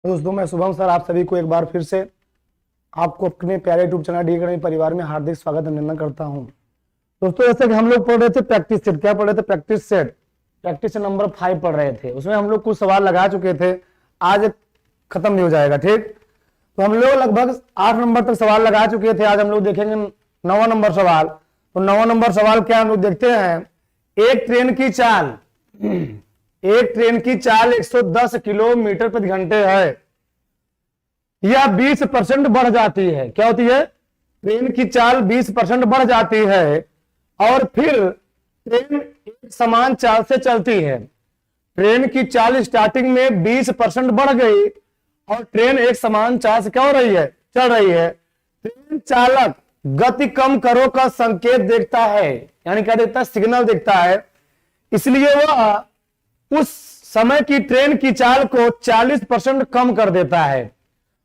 दोस्तों मैं शुभम सर आप सभी को एक बार फिर से आपको अपने प्यारे यूट्यूब चैनल डी अकेडमी परिवार में हार्दिक स्वागत अभिनंदन करता हूं। दोस्तों जैसे कि हम लोग पढ़ रहे थे प्रैक्टिस सेट, क्या पढ़ रहे थे? प्रैक्टिस सेट नंबर 5 पढ़ रहे थे। उसमें हम लोग कुछ सवाल लगा चुके थे, आज खत्म नहीं हो जाएगा। ठीक, तो हम लोग लगभग 8 नंबर तक सवाल लगा चुके थे। आज हम लोग देखेंगे 9वां नंबर सवाल। तो 9वां नंबर सवाल क्या हम लोग देखते हैं। एक ट्रेन की चाल 110 किलोमीटर प्रति घंटे है, यह 20% बढ़ जाती है। क्या होती है? ट्रेन की चाल 20% बढ़ जाती है और फिर ट्रेन एक समान चाल से चलती है। ट्रेन की चाल स्टार्टिंग में 20% बढ़ गई और ट्रेन एक समान चाल से क्या हो रही है? चल रही है। ट्रेन चालक गति कम करो का संकेत देखता है, यानी क्या देखता है? सिग्नल देखता है। इसलिए वह उस समय की ट्रेन की चाल को 40% कम कर देता है।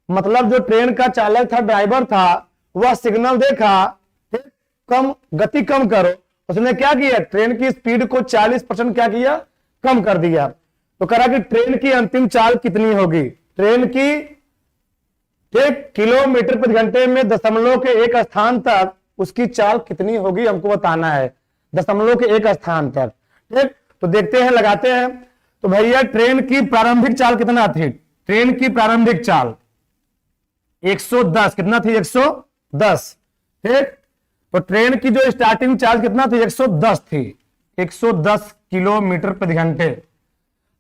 मतलब जो ट्रेन का चालक था, ड्राइवर था, वह सिग्नल देखा कम गति कम करो, उसने क्या किया? ट्रेन की स्पीड को 40% क्या किया? कम कर दिया। तो कहा कि ट्रेन की अंतिम चाल कितनी होगी? ट्रेन की किलोमीटर प्रति घंटे में दशमलव के एक स्थान तक उसकी चाल कितनी होगी हमको बताना है। दशमलव के एक स्थान तक। ठीक, तो देखते हैं, लगाते हैं। तो भैया ट्रेन की प्रारंभिक चाल कितना थी? ट्रेन की प्रारंभिक चाल 110 कितना थी? 110। ठीक, तो ट्रेन की जो स्टार्टिंग चाल कितना थी? 110 थी। 110 किलोमीटर प्रति घंटे।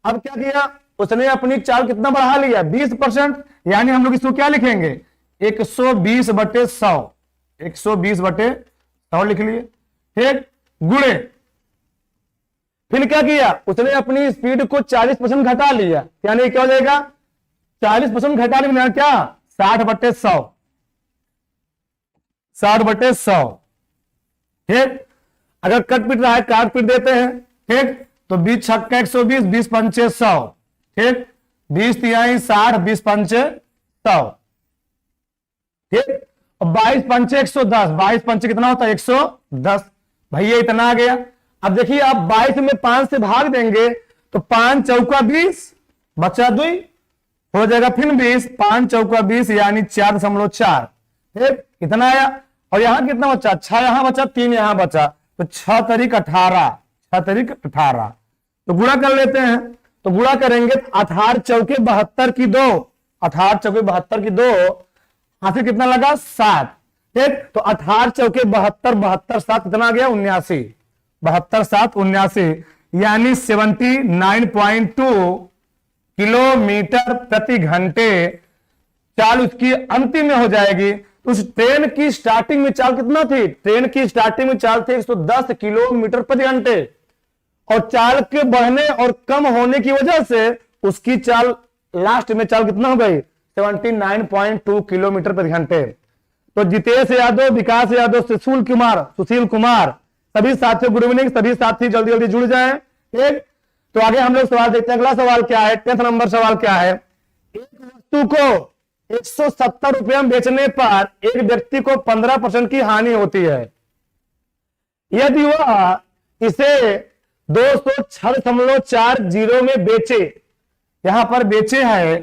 अब क्या किया उसने? अपनी चाल कितना बढ़ा लिया? 20%। यानी हम लोग इसको क्या लिखेंगे? 120/100। 120/100 लिख लिए। ठीक, गुणे फिर क्या किया उसने? अपनी स्पीड को 40% घटा लिया। यानी क्या हो जाएगा? 40% घटाने में क्या? 60/100। 60/100। ठीक, अगर कट पिट रहा है काट पिट देते हैं। ठीक, तो 20 छक्का 120, 20 पंचे 100। ठीक, 20 तिहाई 60, 20 पंचे 100। ठीक, और 22 पंचे 110। 22 पंचे कितना होता है? 110। भैया इतना आ गया। अब देखिए आप 22 में 5 से भाग देंगे तो 5 चौका 20 बचा 2 हो जाएगा। फिर 20 5 चौका 20 यानी 4.4। ठीक, इतना आया। और यहां कितना बचा? 6 यहां बचा, 3 यहां बचा, तो 6 तारीख 18। 6 तारीख 18। तो गुणा कर लेते हैं। तो गुणा करेंगे 18 चौके 72 की 2। 18 चौके 72 की 2 हाथ कितना लगा? 7। ठीक, तो 18 चौके 72, 72 7 कितना आ गया? 79। 72 7 79 यानी 79.2 किलोमीटर प्रति घंटे चाल उसकी अंतिम में हो जाएगी। तो उस ट्रेन की स्टार्टिंग में चाल कितना थी? ट्रेन की स्टार्टिंग में चाल थी 110 किलोमीटर प्रति घंटे और चाल के बढ़ने और कम होने की वजह से उसकी चाल लास्ट में चाल कितना हो गई? 79.2 किलोमीटर प्रति घंटे। तो जितेश यादव, विकास यादव, सुशील कुमार सभी साथियों गुड इवनिंग। सभी साथी जल्दी जल्दी जुड़ जाएं। ठीक, तो आगे हम लोग सवाल देखते हैं। अगला सवाल क्या है? 10th नंबर सवाल क्या है? एक वस्तु को 170 रुपये में बेचने पर एक व्यक्ति को 15% की हानि होती है। यदि वह इसे 206.40 में बेचे, यहां पर बेचे है,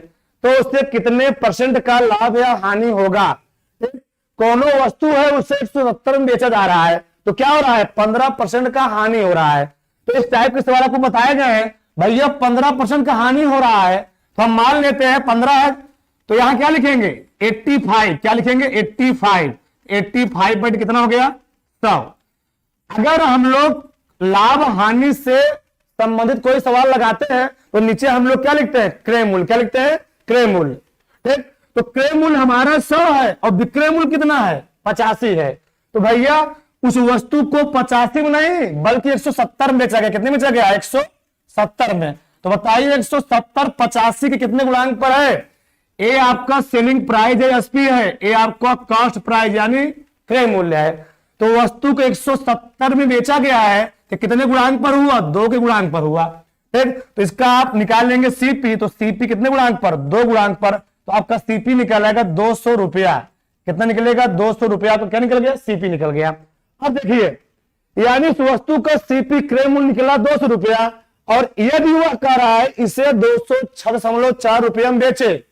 तो उससे कितने % का लाभ या हानि होगा? कोनो वस्तु है उससे 170 में बेचा जा रहा है, तो क्या हो रहा है? 15% का हानि हो रहा है। तो इस टाइप के सवाल आपको बताए गए हैं। भैया 15% का हानि हो रहा है, तो हम मान लेते हैं 15 है, तो यहां क्या लिखेंगे? 85। क्या लिखेंगे? 85। 85 बट कितना हो गया? 100। अगर हम लोग लाभ हानि से संबंधित कोई सवाल लगाते हैं तो नीचे हम लोग क्या लिखते हैं? क्रय मूल्य। क्या लिखते हैं? क्रय मूल्य। ठीक, तो क्रय मूल्य हमारा 100 है और विक्रय मूल्य कितना है? 85 है। तो भैया उस वस्तु को 85 में नहीं बल्कि 170 में बेचा गया। कितने में बेचा गया? 170 में। तो बताइए 170 85 के कितने गुणांक पर है? ए आपका सेलिंग प्राइस है, एसपी है। ए आपका कॉस्ट प्राइस यानी क्रय मूल्य है। तो वस्तु को 170 में बेचा गया है तो कितने गुणांक पर हुआ? 2 के गुणांक पर हुआ। ठीक, तो इसका आप निकाल लेंगे सीपी। तो सीपी कितने गुणांक पर? 2 गुणांक पर। तो आपका सीपी निकल आएगा 200 रुपया। कितना निकलेगा? 200 रुपया। तो क्या निकल गया? सीपी निकल गया। अब देखिए यानी उस वस्तु का सीपी क्रय मूल्य निकला 200 रुपया और यदि वह कह रहा है इसे 206.4 रुपये में बेचे,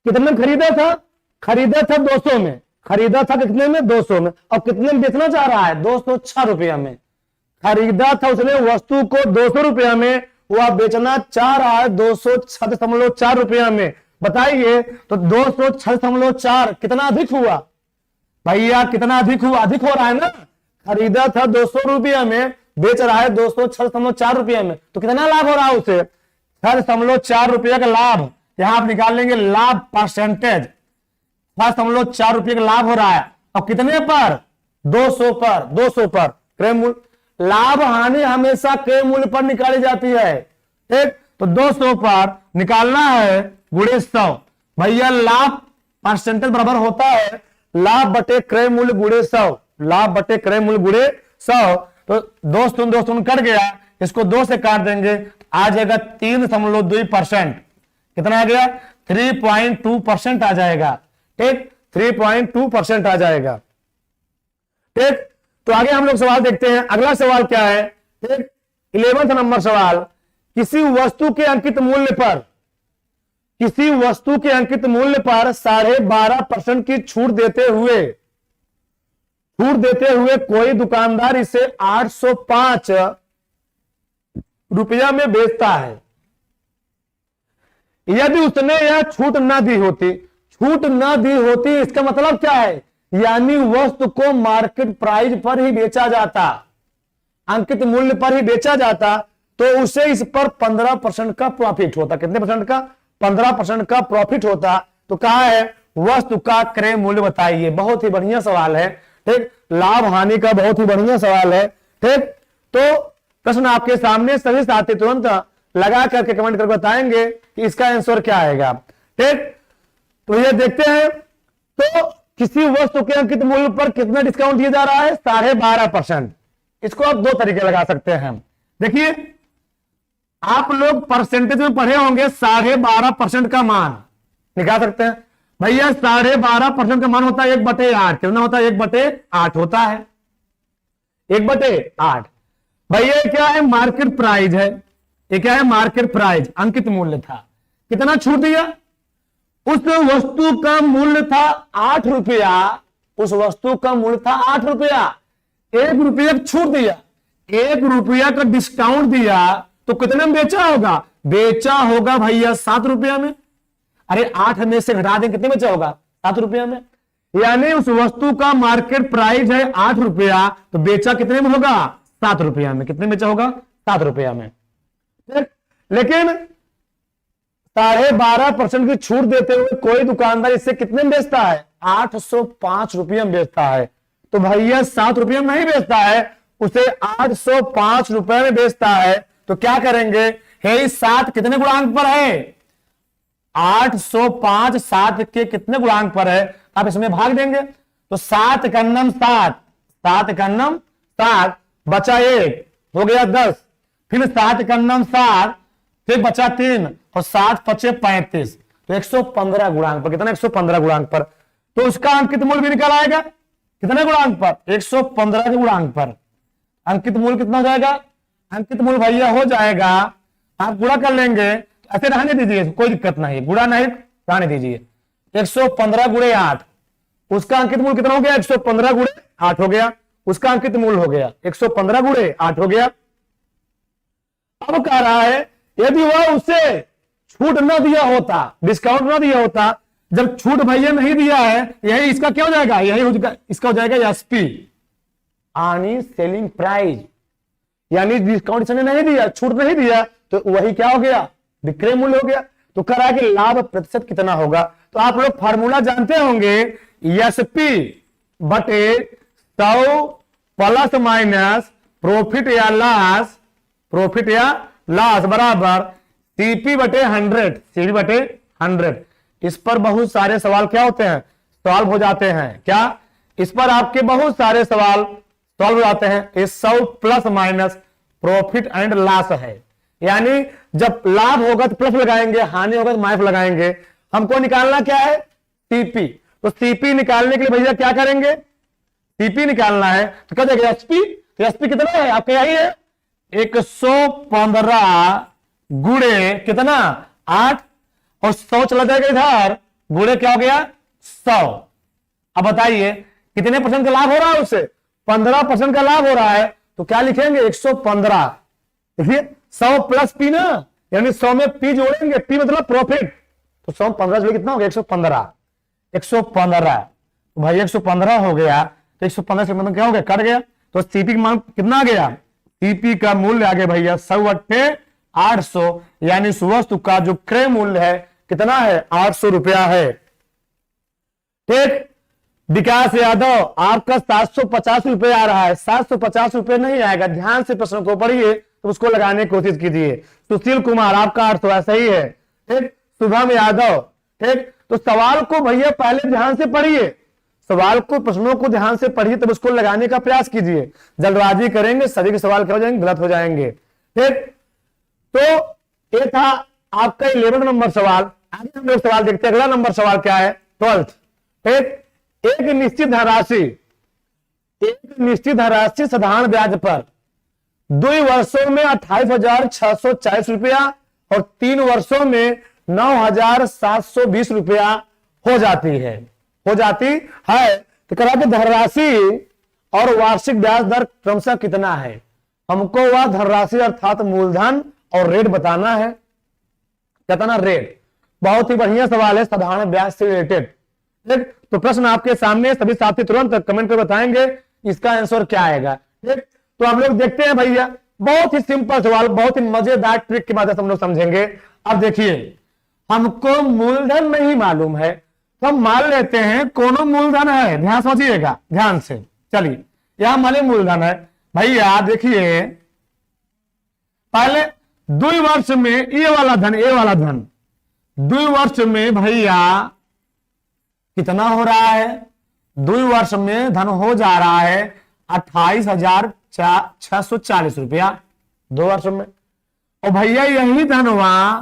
कितने में खरीदा था 200 में, खरीदा था कितने में 200 में, और कितने में बेचना चाह रहा है 206 रुपया में। खरीदा था उसने वस्तु को 200 रुपया में, वह बेचना चाह रहा है 206.4 रुपया में। बताइए तो 206.4 कितना अधिक हुआ भैया, कितना अधिक हुआ? अधिक हो रहा है ना। खरीदा था 200 रुपया में, बेच रहा है 206.4 रुपया में, तो कितना लाभ हो रहा है उसे? 6.4 रुपया का लाभ। यहां आप निकाल लेंगे लाभ परसेंटेज, 6.4 रुपये का लाभ हो रहा है। और कितने पर? 200 पर। 200 पर क्रय मूल्य। लाभ हानि हमेशा क्रय मूल्य पर निकाली जाती है, ठीक। तो 200 पर निकालना है गुणे 100। भैया लाभ परसेंटेज बराबर होता है लाभ बटे क्रय मूल्य गुणे 100, लाभ बटे क्रय मूल्य गुणे 100। तो दोस्तों कट गया, इसको 2 से काट देंगे, आ जाएगा 3.2%। कितना आ गया? 3.2% आ जाएगा, ठीक। 3.2% आ जाएगा, ठीक। तो आगे हम लोग सवाल देखते हैं। अगला सवाल क्या है, ठीक। 11वां नंबर सवाल, किसी वस्तु के अंकित मूल्य पर, किसी वस्तु के अंकित मूल्य पर 12.5% की छूट देते हुए कोई दुकानदार इसे 805 रुपया में बेचता है। यदि उसने यह छूट न दी होती, इसका मतलब क्या है? यानी वस्तु को मार्केट प्राइस पर ही बेचा जाता, अंकित मूल्य पर ही बेचा जाता, तो उसे इस पर 15% का प्रॉफिट होता। कितने परसेंट का? 15% का प्रॉफिट होता। तो कहा है वस्तु का क्रय मूल्य बताइए। बहुत ही बढ़िया सवाल है, ठीक। लाभ हानि का बहुत ही बढ़िया सवाल है, ठीक। तो प्रश्न आपके सामने, सभी साथी तुरंत लगा करके कमेंट करके बताएंगे कि इसका आंसर क्या आएगा, ठीक। तो ये देखते हैं, तो किसी वस्तु के अंकित मूल्य पर कितना डिस्काउंट दिया जा रहा है? 12.5%। इसको आप 2 तरीके लगा सकते हैं। देखिए आप लोग परसेंटेज में पढ़े होंगे, 12.5% का मान निकाल सकते हैं। भैया 12.5% का मान होता है 1/8। कितना होता है? 1/8 होता है, 1/8। भैया क्या है? मार्केट प्राइस है। ये क्या है? मार्केट प्राइस, अंकित मूल्य था। कितना छूट दिया? उस वस्तु का मूल्य था 8 रुपया, उस वस्तु का मूल्य था 8 रुपया, 1 रुपया छूट दिया, 1 रुपया का डिस्काउंट दिया, तो कितने में बेचा होगा? बेचा होगा भैया 7 रुपया में। अरे 8 में से घटा दें, कितने बेचा होगा? 7 रुपया में। यानी उस वस्तु का मार्केट प्राइस है 8 रुपया, तो बेचा कितने में होगा? 7 रुपया में। कितने बेचा होगा? 7 रुपया में। लेकिन 12.5% की छूट देते हुए कोई दुकानदार इससे कितने में बेचता है? 805 रुपया में बेचता है। तो भैया 7 रुपया में नहीं बेचता है, उसे 805 रुपए में बेचता है। तो क्या करेंगे? हे 7 कितने गुणांक पर है? 805 7 के कितने गुणांक पर है? आप इसमें भाग देंगे तो 7 का नम 7, 7 का नम 7, बचा 1 हो गया 10, फिर 7 का नम 7, फिर बचा 3 और 7 पचे 35। तो 115 गुणांक पर। कितना? 115 गुणांक पर। तो उसका अंकित मूल्य भी निकल आएगा। कितने गुणांक पर? 115 के गुणांक पर। अंकित मूल्य कितना हो जाएगा? अंकित मूल्य भैया हो जाएगा, आप गुणा कर लेंगे, ऐसे रहने दीजिए, कोई दिक्कत नहीं, गुणा नहीं रहने दीजिए। 115 गुणे 8, उसका अंकित मूल्य कितना हो गया? 115 गुणे 8 हो गया, उसका अंकित मूल्य हो गया 115 गुणे 8 हो गया। अब कह रहा है यदि वह उसे छूट न दिया होता, डिस्काउंट न दिया होता, जब छूट भैया नहीं दिया है, यही इसका क्या हो जाएगा? यही इसका हो जाएगा एसपी, यानी सेलिंग प्राइस। यानी डिस्काउंट इसने नहीं दिया, छूट नहीं दिया, तो वही क्या हो गया? विक्रय मूल्य हो गया। तो कह रहा है कि लाभ प्रतिशत कितना होगा? तो आप लोग फार्मूला जानते होंगे, एसपी बटे 100 प्लस माइनस प्रॉफिट या लॉस बराबर सीपी बटे 100, सीपी बटे 100। इस पर बहुत सारे सवाल क्या होते हैं? सॉल्व हो जाते हैं। क्या इस पर आपके बहुत सारे सवाल सॉल्व हो जाते हैं? ये 100 plus minus profit and loss है, यानी जब लाभ होगा तो प्लस लगाएंगे, हानि होगा तो माइनस लगाएंगे। हमको निकालना क्या है? सीपी। तो सीपी निकालने के लिए भैया क्या करेंगे? सीपी निकालना है तो क्या देगा? एसपी। तो एसपी कितना है आपका? यही है 115 गुणे कितना? 8, और 100 चला जाएगा इधर गुणे क्या हो गया 100। अब बताइए कितने परसेंट का लाभ हो रहा है उससे, 15% का लाभ हो रहा है, तो क्या लिखेंगे 115। देखिए 100 प्लस पी ना, यानी 100 में पी जोड़ेंगे, पी मतलब प्रॉफिट, तो 100 15 जोड़े कितना हो गया 115। 115 तो भाई 115 हो गया, तो 115 से मतलब क्या हो गया, कट गया, तो सीपी का मान कितना आ गया, सीपी का मूल्य आ गया भैया 100/800, यानी इस वस्तु का जो क्रय मूल्य है कितना है 800 रुपया है। ठीक, विकास यादव आपका 750 रुपए आ रहा है, 750 रुपए नहीं आएगा, ध्यान से प्रश्न को पढ़िए तो उसको लगाने की कोशिश कीजिए। सुशील कुमार आपका 800 सही है। ठीक, शुभम यादव, ठीक, तो सवाल को भैया पहले ध्यान से पढ़िए, सवाल को प्रश्नों को ध्यान से पढ़िए तब उसको लगाने का प्रयास कीजिए। जल्दबाजी करेंगे सभी के सवाल क्या हो जाएंगे, गलत हो जाएंगे। ठीक, तो ये था आपका 11 नंबर सवाल। आगे हम लोग सवाल देखते हैं, अगला नंबर सवाल क्या है 12th। ठीक, एक निश्चित धनराशि साधारण ब्याज पर 2 वर्षों में 28,640 रुपया और 3 वर्षों में 9,720 रुपया हो जाती है, तो कहा कि धनराशि और वार्षिक ब्याज दर क्रमशः कितना है। हमको वह धनराशि अर्थात मूलधन और रेट बताना है, कितना रेट। बहुत ही बढ़िया सवाल है, साधारण ब्याज से रिलेटेड। ठीक, तो प्रश्न आपके सामने, सभी साथी तुरंत कमेंट कर बताएंगे इसका आंसर क्या आएगा। ठीक, तो हम लोग देखते हैं भैया, बहुत ही सिंपल सवाल, बहुत ही मजेदार ट्रिक की मदद से हम लोग समझेंगे। अब देखिए हमको मूलधन नहीं मालूम है तो हम मान लेते हैं कोनो मूलधन है, ध्यान समझिएगा ध्यान से। चलिए यहां माने मूलधन है भैया, देखिए पहले 2 वर्ष में ये वाला धन 2 वर्ष में भैया कितना हो रहा है, 2 वर्ष में धन हो जा रहा है 28,640 रुपया 2 वर्ष में। और भैया यही धन वहां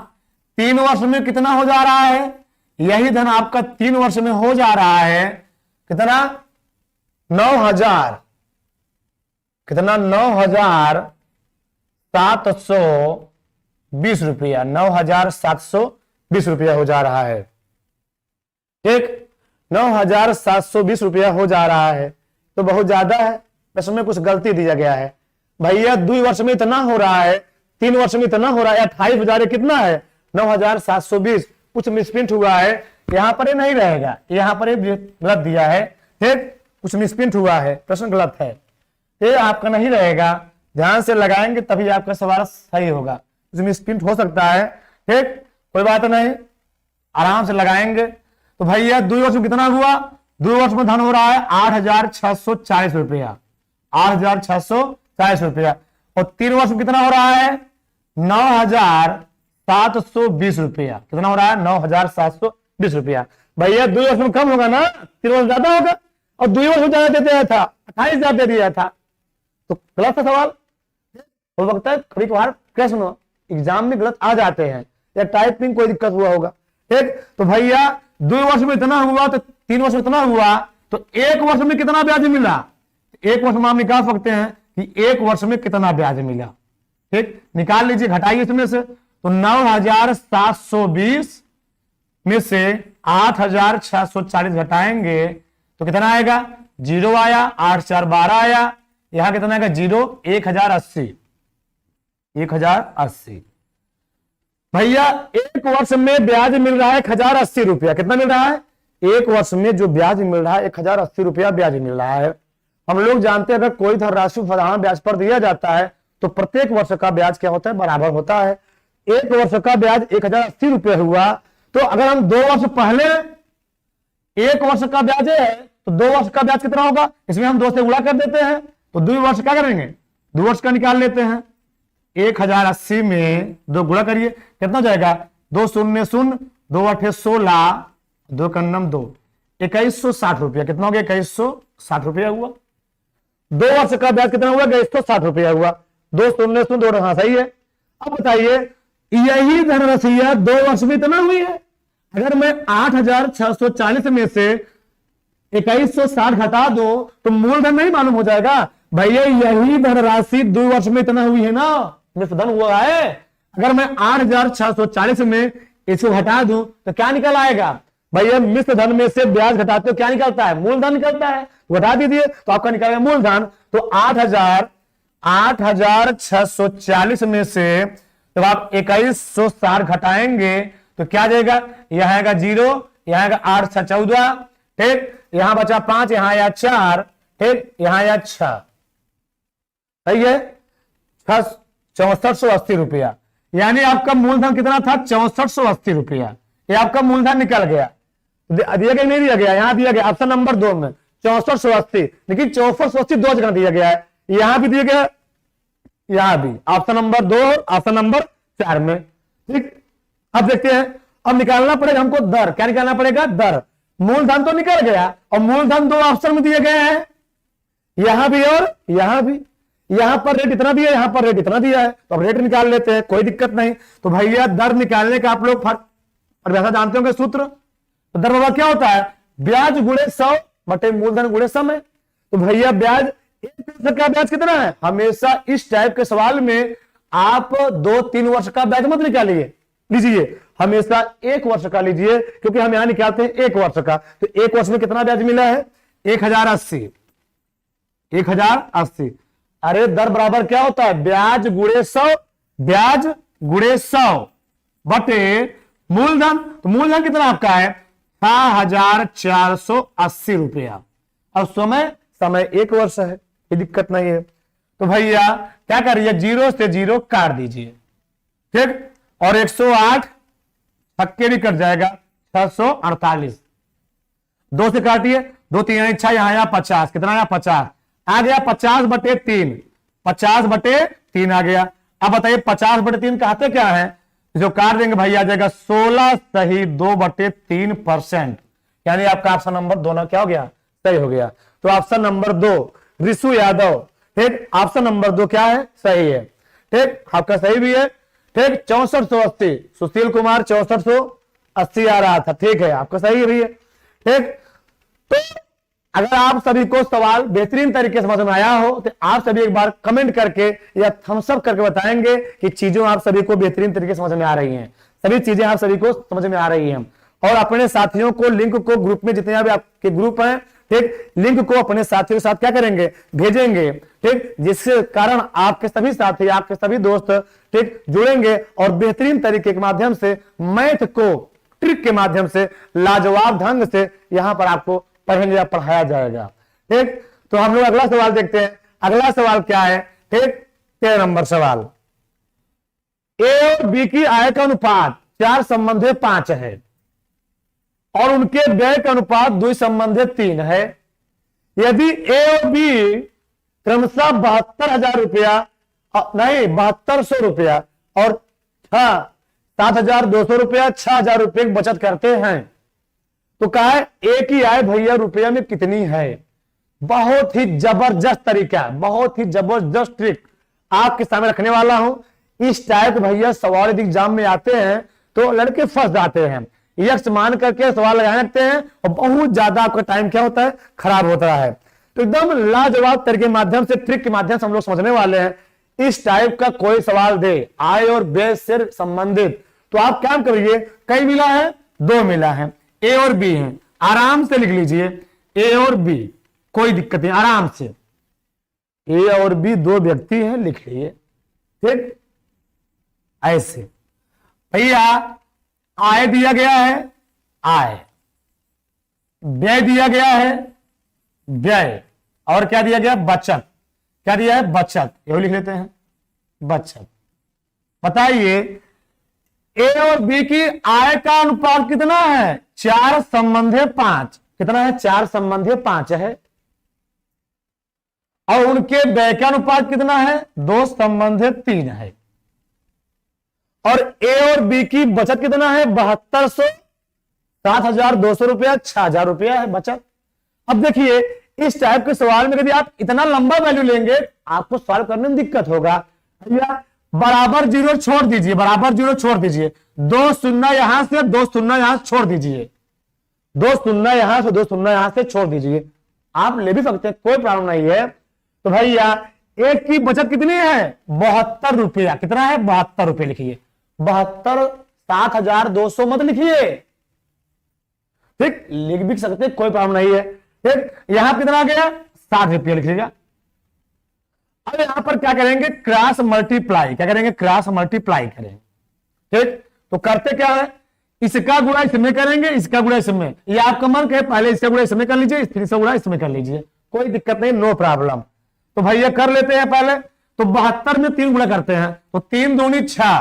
3 वर्ष में कितना हो जा रहा है, यही धन आपका 3 वर्ष में हो जा रहा है कितना 9,000, कितना 9,720 रुपया, 9,720 रुपया हो जा रहा है। ठीक, 9,720 रुपया हो जा रहा है, तो बहुत ज्यादा है, प्रश्न में कुछ गलती दिया गया है भैया। 2 वर्ष में इतना हो रहा है, 3 वर्ष में इतना हो रहा है, 28,000 कितना है 9,720, कुछ मिसप्रिंट हुआ है, यहां पर ये नहीं रहेगा, यहां पर ये गलत दिया है। ठीक, कुछ मिसप्रिंट हुआ है, प्रश्न गलत है, ये आपका नहीं रहेगा, ध्यान से लगाएंगे तभी आपका सवाल सही होगा, कुछ मिसप्रिंट हो सकता है। ठीक, कोई बात नहीं, आराम से लगाएंगे। तो भैया 2 वर्ष में कितना हुआ, 2 वर्ष में धन हो रहा है 8,640 रुपया, 8,640 रुपया, और 3 वर्ष में कितना हो रहा है 9,720 रुपया, कितना हो रहा है 9,720 रुपया। भैया 2 वर्ष में कम होगा ना, 3 वर्ष ज्यादा होगा, और 2 वर्ष में ज्यादा दे दिया था, 28,000 दे दिया था, तो गलत था सवाल। हो सकता है कभी कभार प्रश्न एग्जाम में गलत आ जाते हैं, या टाइपिंग कोई दिक्कत हुआ होगा। ठीक, तो भैया 2 वर्ष में इतना हुआ, तो 3 वर्ष में इतना हुआ, तो 1 वर्ष में कितना ब्याज मिला, 1 वर्ष में आप निकाल सकते हैं कि 1 वर्ष में कितना ब्याज मिला। ठीक, निकाल लीजिए, घटाइए इसमें से, तो 9,720 में से 8,640 घटाएंगे तो कितना आएगा, 0 आया, 8 4 12 आया, यहां कितना आएगा 0, 1,080, 1,080। भैया 1 वर्ष में ब्याज मिल रहा है 1,080 रुपया, कितना मिल रहा है 1 वर्ष में जो ब्याज मिल रहा है 1,080 रुपया ब्याज मिल रहा है। हम लोग जानते हैं अगर कोई धनराशि साधारण ब्याज पर दिया जाता है तो प्रत्येक वर्ष का ब्याज क्या होता है, बराबर होता है। 1 वर्ष का ब्याज 1,080 रुपये हुआ, तो अगर हम 2 वर्ष पहले 1 वर्ष का ब्याज है तो 2 वर्ष का ब्याज कितना होगा, इसमें हम 2 से गुणा कर देते हैं, तो 2 वर्ष क्या करेंगे 2 वर्ष का निकाल लेते हैं। 1,080 में 2 गुणा करिए, कितना हो जाएगा 2 शून्य 0, 2 8 16, 2 कन्नम 2, 2,160 रुपया, कितना हो गया 2,160 रुपया हुआ। 2 वर्ष का ब्याज कितना हुआ 260 रुपया हुआ, 2 शून्य 0, 2, हाँ सही है। अब बताइए यही धनराशि 2 वर्ष में इतना हुई है, अगर मैं 8,640 में से 2,160 घटा दो तो मूलधन नहीं मालूम हो जाएगा। भैया यही धनराशि 2 वर्ष में इतना हुई है ना, धन हुआ है। अगर मैं 8,640 में इसको घटा दूं तो क्या निकल आएगा भैया मिश्र धन में से ब्याज घटाते हो क्या निकलता है? मूलधन निकलता है, घटा दीजिए तो आपका निकलेगा मूलधन। तो 8,640 में से जब आप 2160 घटाएंगे तो क्या जाएगा? यहां आएगा 0, यहां आएगा 8 6 14, ठीक, यहां बचा 5, यहां आया 4, ठीक, यहां आया 6, सही है, 6480 रुपया। यानी आपका मूलधन कितना था? 6480 रुपया। ये आपका मूलधन निकल गया। दिया गया नहीं दिया गया? यहां दिया गया ऑप्शन नंबर 2 में 6480, लेकिन 6480 दो जगह दिया गया है, यहां भी दिया गया, यहां भी, ऑप्शन नंबर 2 ऑप्शन नंबर 4 में, ठीक। अब देखते हैं, अब निकालना पड़ेगा हमको दर। क्या निकालना पड़ेगा? दर। मूलधन तो निकल गया और मूलधन दो ऑप्शन में दिए गए हैं, यहां भी और यहां भी। यहां पर रेट इतना दिया है, यहां पर रेट इतना दिया है, तो अब रेट निकाल लेते हैं, कोई दिक्कत नहीं। तो भैया दर निकालने का आप लोग परिभाषा जानते होंगे, सूत्र। तो दर बाबा क्या होता है? ब्याज गुणे 100 बटे मूलधन गुणे समय। तो भैया ब्याज 1 का ब्याज कितना है? हमेशा इस टाइप के सवाल में आप 2-3 वर्ष का ब्याज मत निकालिए, लीजिए हमेशा 1 वर्ष का लीजिए, क्योंकि हम यहां निकालते हैं 1 वर्ष का। तो 1 वर्ष में कितना ब्याज मिला है? 1080। 1080। अरे दर बराबर क्या होता है? ब्याज गुणे 100, ब्याज गुणे 100 बटे मूलधन। तो मूलधन कितना आपका है? 6480 रुपया। अब समय 1 वर्ष है, कोई दिक्कत नहीं है। तो भैया क्या करिए? 0 से 0 काट दीजिए, ठीक, और 108 छक्के भी कट जाएगा, 648। 2 से काटिए, 2 3 6, यहां आया 50, कितना आया? 50 आ गया, 50 बटे 3, 50 बटे 3 आ गया। अब बताइए 50 बटे 3 कहते क्या है? जो काट देंगे भाई आ जाएगा 16 सही 2 बटे 3%। यानी आपका ऑप्शन नंबर 2 क्या हो गया? सही हो गया। तो ऑप्शन नंबर 2 रिशु यादव, ठीक, ऑप्शन नंबर 2 क्या है? सही है, ठीक, आपका सही भी है, ठीक। 6480 सुशील कुमार 6480 आ रहा था, ठीक है, आपका सही भी है, ठीक। तो अगर आप सभी को सवाल बेहतरीन तरीके से समझ में आया हो तो आप सभी एक बार कमेंट करके या थम्स अप करके बताएंगे कि चीजों आप सभी को बेहतरीन तरीके से समझ में आ रही हैं, सभी चीजें आप सभी को समझ में आ रही हैं। और अपने साथियों को लिंक को ग्रुप में जितने भी आपके ग्रुप हैं, ठीक, लिंक को अपने साथियों के साथ क्या करेंगे? भेजेंगे, ठीक, जिसके कारण आपके सभी साथी, आपके सभी दोस्त, ठीक, जुड़ेंगे और बेहतरीन तरीके के माध्यम से मैथ को ट्रिक के माध्यम से लाजवाब ढंग से यहां पर आपको पढ़ेंगे या पढ़ाया जाएगा, ठीक। तो हम लोग अगला सवाल देखते हैं। अगला सवाल क्या है? ठीक, 13 नंबर सवाल। ए और बी की आय का अनुपात 4 संबंधित 5 है और उनके व्यय का अनुपात 2 संबंधित 3 है। यदि ए और बी क्रमशः 72,000 रुपया, नहीं 7200 रुपया और 7,200 रुपया, 6,000 रुपये की बचत करते हैं, तो कहा है ए की आय भैया रुपया में कितनी है? बहुत ही जबरदस्त तरीका, बहुत ही जबरदस्त ट्रिक आपके सामने रखने वाला हूं। इस टाइप भैया सवाल यदि एग्जाम में आते हैं तो लड़के फंस जाते हैं, यक्ष मान करके सवाल लगाने लगते हैं और बहुत ज्यादा आपका टाइम क्या होता है? खराब होता है। तो एकदम लाजवाब तरीके के माध्यम से, ट्रिक के माध्यम से हम लोग समझने वाले हैं। इस टाइप का कोई सवाल दे आय और व्यय से संबंधित, तो आप क्या करिए? कई मिला है? 2 मिला है, ए और बी है, आराम से लिख लीजिए ए और बी, कोई दिक्कत नहीं, आराम से ए और बी 2 व्यक्ति हैं, लिख लिए, ठीक। ऐसे भैया आय दिया गया है, आय, व्यय दिया गया है, व्यय, और क्या दिया गया? बचत। क्या दिया है? बचत, यही लिख लेते हैं, बचत। बताइए ए और बी की आय का अनुपात कितना है? 4 संबंधित 5। कितना है? 4 संबंधित 5 है। और उनके व्यय का अनुपात कितना है? 2 संबंधित 3 है। और ए और बी की बचत कितना है? 7200, 7,200 रुपया, 6,000 रुपया है बचत। अब देखिए इस टाइप के सवाल में यदि आप इतना लंबा वैल्यू लेंगे आपको सॉल्व करने में दिक्कत होगा। भैया बराबर 0 छोड़ दीजिए, बराबर 0 छोड़ दीजिए, 2 शून्य यहां से, 2 शून्य यहां से छोड़ दीजिए, 2 शून्य यहां से, 2 शून्य यहां से छोड़ दीजिए, आप ले भी सकते हैं, कोई प्रॉब्लम नहीं है। तो भैया एक की बचत कितनी है? 72 रुपया। कितना है? 72 रुपये लिखिए, 72, 7,200 मत लिखिए, ठीक, लिख भी सकते कोई प्रॉब्लम नहीं है। ठीक, यहां कितना आ गया 60 रुपया लिखिएगा। अब यहां पर क्या करेंगे क्रॉस मल्टीप्लाई, क्या करेंगे क्रॉस मल्टीप्लाई करेंगे। ठीक, तो करते क्या है इसका गुणा इसमें करेंगे, इसका गुणा इसमें, ये आपका मन कहे पहले इसका गुणा इसमें कर लीजिए, फिर इसका गुणा इसमें कर लीजिए, कोई दिक्कत नहीं, नो प्रॉब्लम। तो भैया कर लेते हैं पहले, तो 72 में 3 गुणा करते हैं, तो 3 दूनी 6,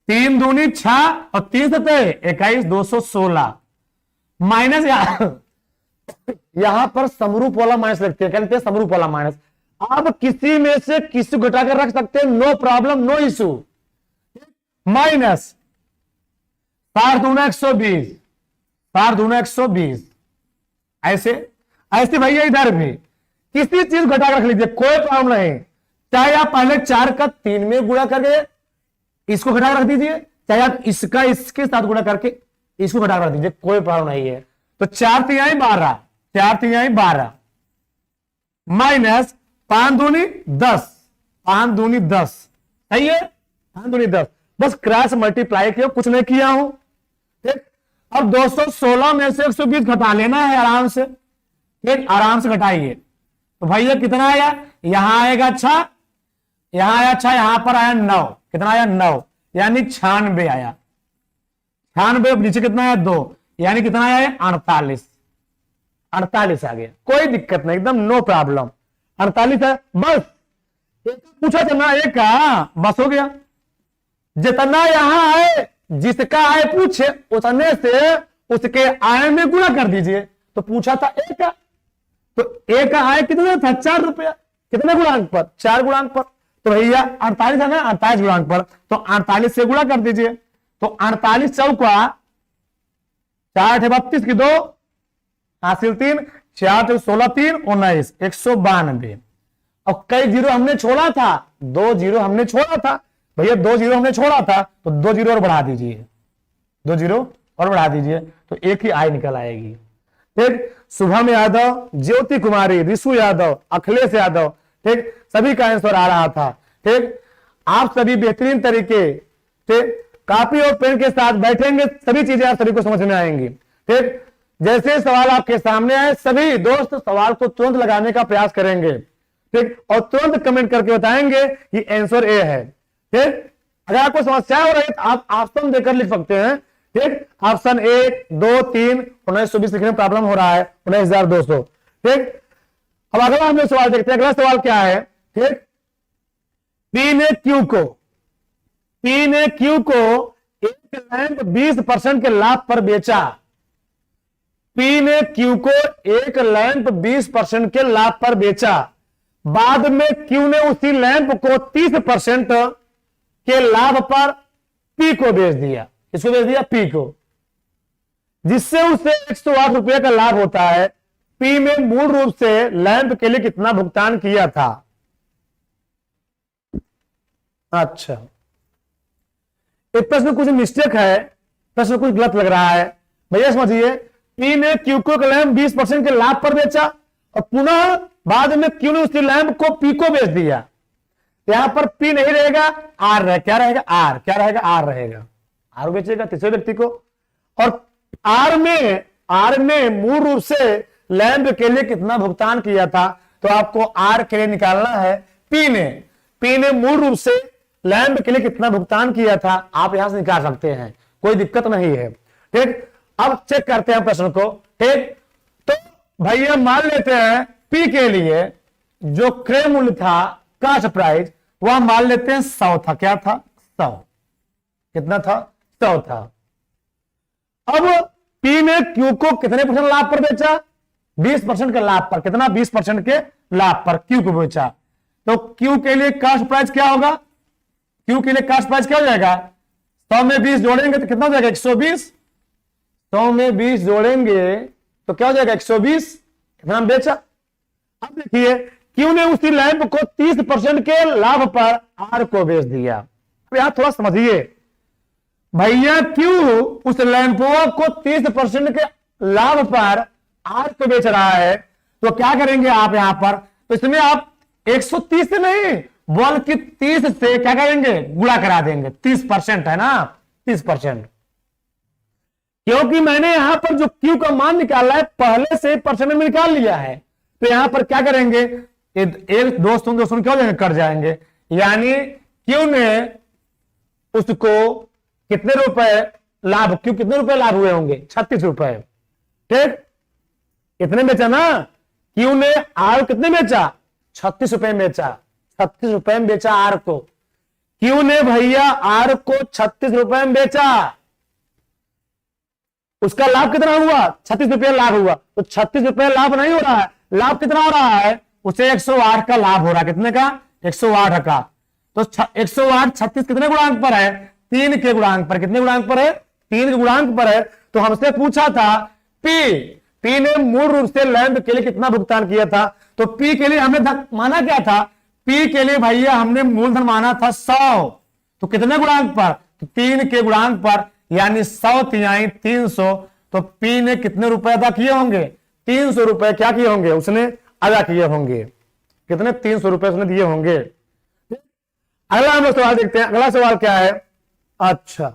3 दूनी 6 और 3 सते 21, 216 माइनस यहां पर समरूप वाला माइनस लिखते हैं, कहते हैं समरूप वाला माइनस। आप किसी में से किसी घटा कर रख सकते हैं, no problem, no issue. Minus 60 दूना 120, 60 दूना 120, ऐसे ऐसे भैया इधर भी किसी चीज घटा कर रख लीजिए, कोई प्रॉब्लम नहीं। चाहे आप पहले 4 का 3 में गुणा करके इसको घटा कर रख दीजिए, चाहे आप इसका इसके साथ गुणा करके इसको घटा कर रख दीजिए, कोई प्रॉब्लम नहीं है। तो 4 तिहाई 12, 4 तिहाई 12 माइनस 5 दूनी 10, 5 दूनी 10, सही है, 5 दूनी 10। बस क्रॉस मल्टीप्लाई किया, कुछ नहीं किया हूं। ठीक, अब 216 में से 120 घटा लेना है आराम से। ठीक, आराम से घटाइए, तो भैया कितना आया, यहां आएगा 6, यहां आया 6, यहां पर आया 9, कितना आया 9, यानी 96 आया, 96 नीचे कितना आया 2, यानी कितना आया 48, 48 आ गया, कोई दिक्कत नहीं, एकदम नो प्रॉब्लम। 48 है, बस एक पूछा था ना, एक का बस हो गया। जितना यहां आए, जिसका आए पूछे उतने से उसके आय में गुणा कर दीजिए। तो पूछा था एक का, तो एक का आय कितना था 4 रुपया, कितने गुणांक पर 4 गुणांक पर, तो भैया 48 है ना 48 गुणांक पर, तो 48 से गुणा कर दीजिए। तो 48 चौका 4 32 की 2 हासिल 3, 4 16 3 19, 192। और कई जीरो हमने छोड़ा था, 2 जीरो हमने छोड़ा था भैया, 2 जीरो हमने छोड़ा था, तो 2 जीरो और बढ़ा दीजिए, 2 जीरो और बढ़ा दीजिए, तो एक ही आय निकल आएगी। ठीक, शुभम यादव, ज्योति कुमारी, ऋषु यादव, अखिलेश यादव, ठीक, सभी का आंसर आ रहा था। ठीक, आप सभी बेहतरीन तरीके, ठीक, कॉपी और पेन के साथ बैठेंगे, सभी चीजें आप सभी को समझ में आएंगी। ठीक, जैसे सवाल आपके सामने आए, सभी दोस्त सवाल को तुरंत लगाने का प्रयास करेंगे। ठीक, और तुरंत कमेंट करके बताएंगे कि आंसर ए है। ठीक, अगर आपको समस्या हो रही है तो आप ऑप्शन देकर लिख सकते हैं। ठीक, ऑप्शन 1 2 3 1920 लिखने में प्रॉब्लम हो रहा है, 19,200। ठीक, अब अगला हम लोग सवाल देखते हैं। अगला सवाल क्या है, ठीक, पी ने क्यू को एक लैंप 20% के लाभ पर बेचा। पी ने क्यू को एक लैंप 20% के लाभ पर बेचा, बाद में क्यू ने उसी लैंप को 30% के लाभ पर पी को बेच दिया। इसको बेच दिया पी को, जिससे उसे 108 रुपये का लाभ होता है। पी में मूल रूप से लैंप के लिए कितना भुगतान किया था। अच्छा, एक प्रश्न कुछ मिस्टेक है, प्रश्न कुछ गलत लग रहा है भैया, समझिए। पी ने क्यू को लैंप 20% के लाभ पर बेचा और पुनः बाद में क्यू ने उसी लैंप को पी को बेच दिया। यहां पर पी नहीं रहेगा, आर रहे, क्या रहेगा आर, क्या रहेगा आर रहेगा, आर बेचेगा तीसरे व्यक्ति को। और आर में मूल रूप से लैंप के लिए कितना भुगतान किया था, तो आपको आर के लिए निकालना है। पी ने मूल रूप से लैंप के लिए कितना भुगतान किया था, आप यहां से निकाल सकते हैं, कोई दिक्कत नहीं है। ठीक, अब चेक करते हैं प्रश्न को। ठीक, तो भैया मान लेते हैं पी के लिए जो क्रय मूल्य था, कास्ट प्राइस, वह मान लेते हैं 100 था। क्या था 100, कितना था 100 था। अब पी ने क्यू को कितने % लाभ पर बेचा, 20% के लाभ पर, कितना 20% के लाभ पर क्यू को बेचा। तो क्यू के लिए कास्ट प्राइस क्या होगा, क्यू के लिए कास्ट प्राइस क्या हो जाएगा, 100 में 20 जोड़ेंगे तो कितना हो जाएगा 120, 100 में 20 जोड़ेंगे तो क्या हो जाएगा 120, कितना बेचा। अब देखिए क्यू ने उसी लैंप को 30% के लाभ पर आर को बेच दिया। अब यहां थोड़ा समझिए भैया, क्यू उस लैंपोवा को 30% के लाभ पर आर को बेच रहा है, तो क्या करेंगे आप यहां पर, तो इसमें आप 130 से नहीं बल्कि 30 से क्या करेंगे गुणा करा देंगे, 30% है ना 30%। क्योंकि मैंने यहां पर जो Q का मान निकाला है पहले से परसेंट में निकाल लिया है, तो यहां पर क्या करेंगे, एक दोस्तों क्या हो जाएंगे, कट जाएंगे। यानी Q ने उसको कितने रुपए लाभ, Q कितने रुपए लाभ हुए होंगे, 36 रुपए। ठीक, कितने बेचा ना, Q ने R कितने बेचा, 36 रुपए में बेचा, 36 रुपए में बेचा R को। Q ने भैया R को 36 रुपए में बेचा, उसका लाभ कितना हुआ, 36 रुपया लाभ हुआ। तो 36 रुपया लाभ नहीं हो रहा है, लाभ कितना हो रहा है, उसे 108 का लाभ हो रहा है। कितने का, 108 का। तो 108 36 कितने गुणांक पर है, 3 के गुणांक पर। कितने गुणांक पर है, 3 के गुणांक पर है। तो हमसे पूछा था पी ने मूल रूप से लैंब के लिए कितना भुगतान किया था, तो पी के लिए हमने माना क्या था, पी के लिए भैया हमने मूलधन माना था 100। तो कितने गुणांक पर, तो 3 के गुणांक पर, यानी 100 तिहाई 300। तो पी ने कितने रुपए अदा किए होंगे, 300 रुपए क्या किए होंगे, उसने अदा किए होंगे। कितने, 300 रुपए उसने दिए होंगे। अगला हम लोग सवाल देखते हैं। अगला सवाल क्या है, अच्छा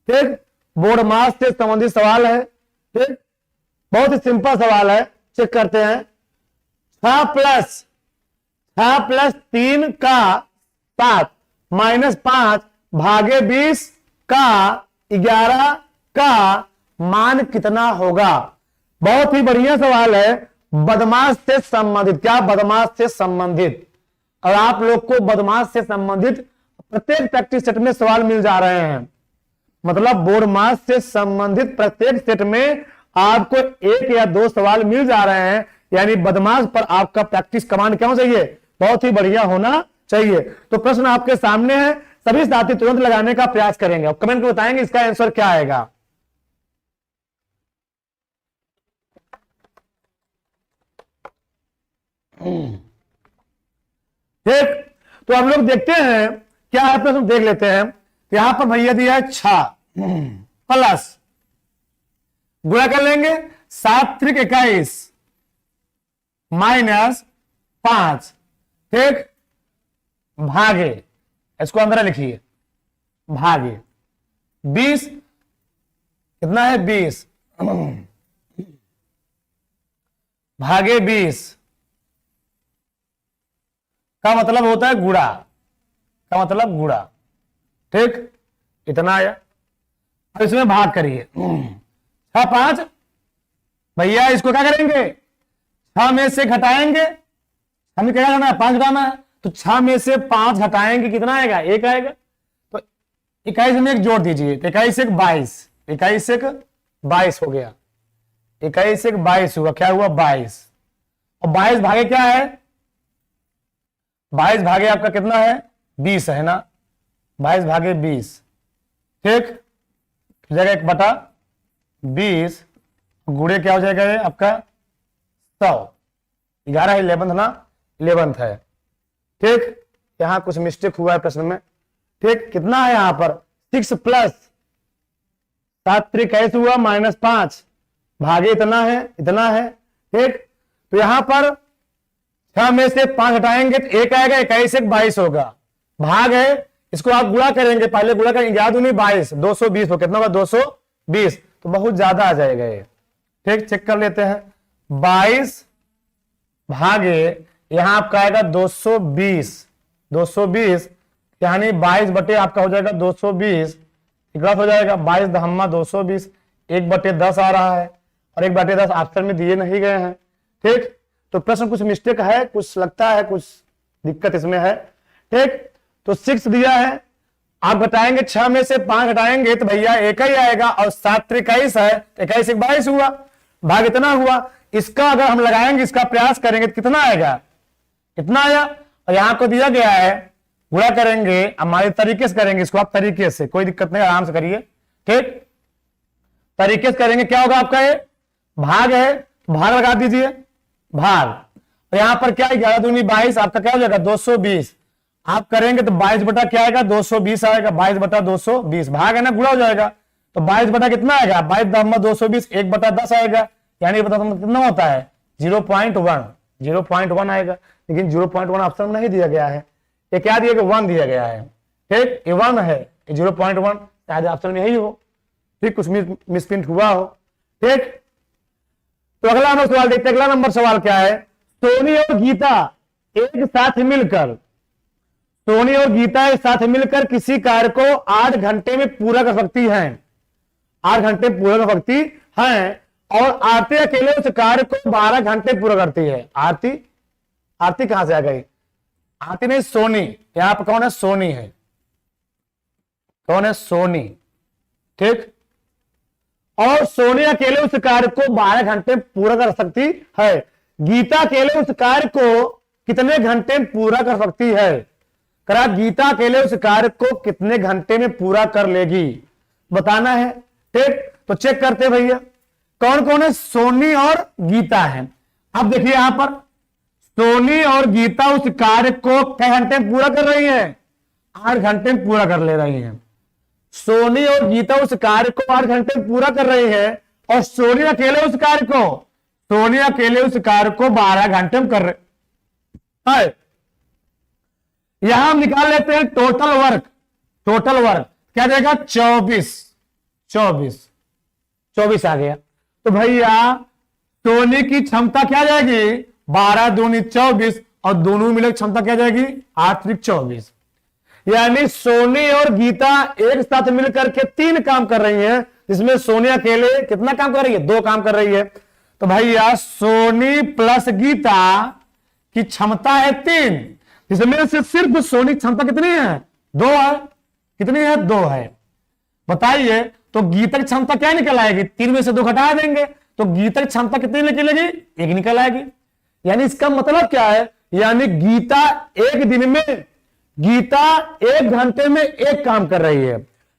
ठीक, बोर्ड मास से संबंधित सवाल है। ठीक, बहुत ही सिंपल सवाल है, चेक करते हैं। 6 प्लस 3 का 7 माइनस 5 भागे 20 का 11 का मान कितना होगा। बहुत ही बढ़िया सवाल है, बदमाश से संबंधित। क्या, बदमाश से संबंधित। और आप लोग को बदमाश से संबंधित प्रत्येक प्रैक्टिस सेट में सवाल मिल जा रहे हैं। मतलब बोर्ड मास से संबंधित प्रत्येक सेट में आपको 1 या 2 सवाल मिल जा रहे हैं। यानी बदमाश पर आपका प्रैक्टिस कमांड क्या होना चाहिए, बहुत ही बढ़िया होना चाहिए। तो प्रश्न आपके सामने है, सभी साथी तुरंत लगाने का प्रयास करेंगे और कमेंट में बताएंगे इसका आंसर क्या आएगा। ठीक, तो हम लोग देखते हैं क्या है प्रश्न, देख लेते हैं। यहां पर भैया दिया है 6 प्लस, गुणा कर लेंगे 7 त्रिक 21 माइनस 5। ठीक, भागे, इसको अंदर लिखिए, भागे 20, कितना है 20 भागे 20 का मतलब होता है गुणा, का मतलब गुणा। ठीक, इतना आया। अब इसमें भाग करिए, 6 5, भैया इसको क्या करेंगे, 6 में से घटाएंगे, हमें क्या करना है, 5 घटाना है। तो 6 में से 5 घटाएंगे, कितना आएगा, 1 आएगा। तो 21 में 1 जोड़ दीजिए, तो 21 1 22, 21 1 22 हो गया। 21 1 22 हुआ, क्या हुआ 22। और 22 भागे क्या है, 22 भागे आपका कितना है 20 है ना, 22 भागे 20। ठीक, जगह 1/20 गुणे क्या हो जाएगा ये आपका 100। 11 है 11th ना, 11th है। ठीक, यहां कुछ मिस्टेक हुआ है प्रश्न में। ठीक, कितना है यहां पर 6 प्लस 7 त्रिक 21 हुआ माइनस 5 भागे इतना है, इतना है। ठीक, तो यहां पर 6 में से 5 हटाएंगे तो 1 आएगा, 21 1 22 होगा। भाग है, इसको आप गुणा करेंगे, पहले गुणा करेंगे, याद नहीं 22 220 हो, कितना होगा 220, तो बहुत ज्यादा आ जाएगा ये। ठीक, चेक कर लेते हैं, 22 भागे यहां आपका आएगा 220 यानी 22 बटे आपका हो जाएगा 220, गलत हो जाएगा, 22 दहम्मा 220, 1/10 आ रहा है और 1/10 ऑप्शन में दिए नहीं गए हैं। ठीक, तो प्रश्न कुछ मिस्टेक है, कुछ लगता है कुछ दिक्कत इसमें है। ठीक, तो 6 दिया है, आप घटाएंगे 6 में से 5 घटाएंगे तो भैया 1 ही आएगा, और 7 त्रिक 21 है, 21 1 22 हुआ, भाग इतना हुआ। इसका अगर हम लगाएंगे, इसका प्रयास करेंगे तो कितना आएगा, इतना आया। और यहां को दिया गया है, गुणा करेंगे, हमारे तरीके से करेंगे इसको, आप तरीके से, कोई दिक्कत नहीं, आराम से करिए। ठीक, तरीके से करेंगे, क्या होगा आपका ये भाग है, भाग लगा दीजिए, भाग। और यहां पर क्या है 11 दूनी 22, आपका क्या हो जाएगा 220। आप करेंगे तो 22 बटा क्या आएगा 220 आएगा, 22 बटा 220, भाग है ना, गुणा हो जाएगा। तो 22 बटा कितना आएगा, 22 दहम्मा 220, 1/10 आएगा, यानी बता कितना होता है 0.1 आएगा। लेकिन 0.1 ऑप्शन नहीं दिया गया है, ये क्या दिया गया 1 दिया गया है। ठीक, ये 1 है, 0.1 शायद ऑप्शन में यही हो, ठीक, कुछ मिसप्रिंट हुआ हो। ठीक, तो अगला हम सवाल देखते हैं। अगला नंबर सवाल क्या है? सोनी और गीता एक साथ मिलकर किसी कार्य को 8 घंटे में पूरा कर सकती हैं, 8 घंटे पूरा कर सकती हैं, और आरती अकेले उस कार्य को 12 घंटे पूरा करती है। आरती कहां से आ गई? आरती नहीं, सोनी। यहां पर कौन है? सोनी है। कौन है? सोनी। ठीक, और सोनी अकेले उस कार्य को 12 घंटे पूरा कर सकती है। गीता अकेले उस कार्य को कितने घंटे में पूरा कर सकती है? करा, गीता अकेले उस कार्य को कितने घंटे में पूरा कर लेगी, बताना है। ठीक, तो चेक करते हैं भैया कौन कौन है। सोनी और गीता है। अब देखिए यहां पर सोनी और गीता उस कार्य को कितने घंटे में पूरा कर रही है? 8 घंटे में पूरा कर ले रही है। सोनी और गीता उस कार्य को 8 घंटे में पूरा कर रही है, और सोनी अकेले उस कार्य को 12 घंटे में कर रहे है। यहां हम निकाल लेते हैं टोटल वर्क क्या देगा? 24 आ गया। तो भैया सोनी की क्षमता क्या जाएगी? 12 दूनी 24, और दोनों मिले क्षमता क्या जाएगी? 8 त्रिक 24। यानी सोनी और गीता एक साथ मिलकर के 3 काम कर रही हैं, जिसमें सोनी अकेले कितना काम कर रही है? 2 काम कर रही है। तो भैया सोनी प्लस गीता की क्षमता है 3, जिसमें से सिर्फ सोनी की क्षमता कितनी है? 2 है। कितनी है? 2 है। बताइए, तो गीता की क्षमता क्या निकल आएगी? 3 में से 2 घटा देंगे तो गीता की क्षमता कितनी निकलेगी? 1 निकल आएगी। यानी इसका मतलब क्या है? यानी गीता एक घंटे में 1 काम कर रही है।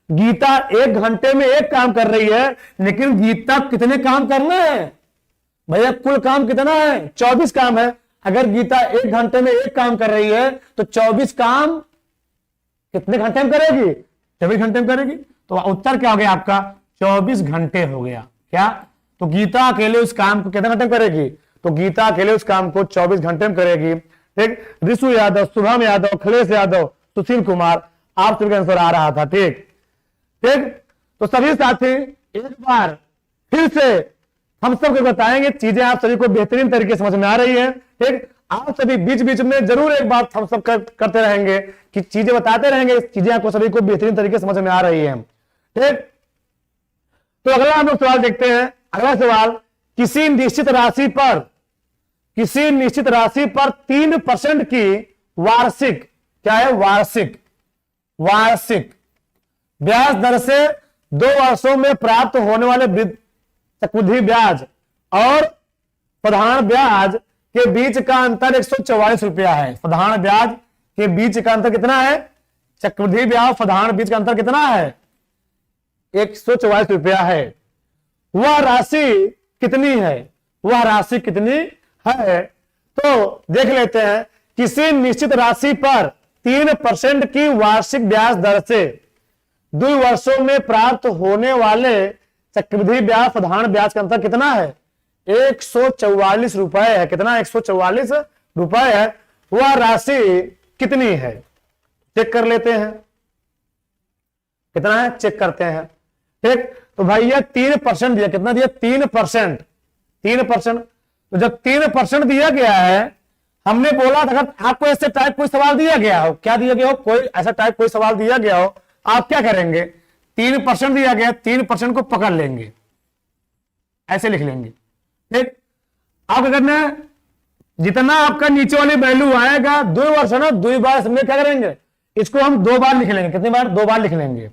गीता 1 घंटे में 1 काम कर रही है, लेकिन गीता कितने काम करना है भैया? कुल काम कितना है? 24 काम है। अगर गीता 1 घंटे में 1 काम कर रही है तो 24 काम कितने घंटे में करेगी? 24 घंटे में करेगी। तो उत्तर क्या हो गया आपका? 24 घंटे हो गया। क्या? तो गीता अकेले उस काम को कितने घंटे में करेगी? तो गीता अकेले उस काम को 24 घंटे में करेगी। ठीक, ऋषु यादव, शुभम यादव, खलेश यादव, सुशील कुमार, आप सभी का आंसर आ रहा था। ठीक, तो सभी साथी एक बार फिर से हम सबको बताएंगे, चीजें आप सभी को बेहतरीन तरीके से समझ में आ रही है। ठीक, आप सभी बीच बीच में जरूर एक बात हम सब करते रहेंगे कि चीजें बताते रहेंगे, चीजें आपको सभी को बेहतरीन तरीके से समझ में आ रही है। ठीक, तो अगला हम लोग सवाल देखते हैं। अगला सवाल, किसी निश्चित राशि पर 3% की वार्षिक, क्या है? वार्षिक ब्याज दर से 2 वर्षों में प्राप्त होने वाले चक्रवृद्धि ब्याज और प्रधान ब्याज के बीच का अंतर 144 रुपया है। प्रधान ब्याज के बीच का अंतर कितना है? चक्रवृद्धि ब्याज प्रधान बीच का अंतर कितना है? 144 रुपया है। वह राशि कितनी है? तो देख लेते हैं। किसी निश्चित राशि पर 3% की वार्षिक ब्याज दर से 2 वर्षों में प्राप्त होने वाले चक्रवृद्धि ब्याज प्रधान ब्याज का अंतर कितना है? 144 रुपए है। कितना? 144 रुपए है। वह राशि कितनी है? चेक कर लेते हैं कितना है, चेक करते हैं। ठीक, तो भैया 3% दिया। कितना दिया? 3%। तो जब 3% दिया गया है, हमने बोला था अगर आपको ऐसे टाइप कोई सवाल दिया गया हो, क्या दिया गया हो? कोई ऐसा टाइप कोई सवाल दिया गया हो, आप क्या करेंगे? 3% दिया गया, 3% को पकड़ लेंगे, ऐसे लिख लेंगे। ठीक, आप क्या करना है? जितना आपका नीचे वाली वैल्यू आएगा 2 वर्ष है ना, 2 बार इसमें क्या करेंगे? इसको हम 2 बार लिख लेंगे। कितनी बार? 2 बार लिख लेंगे।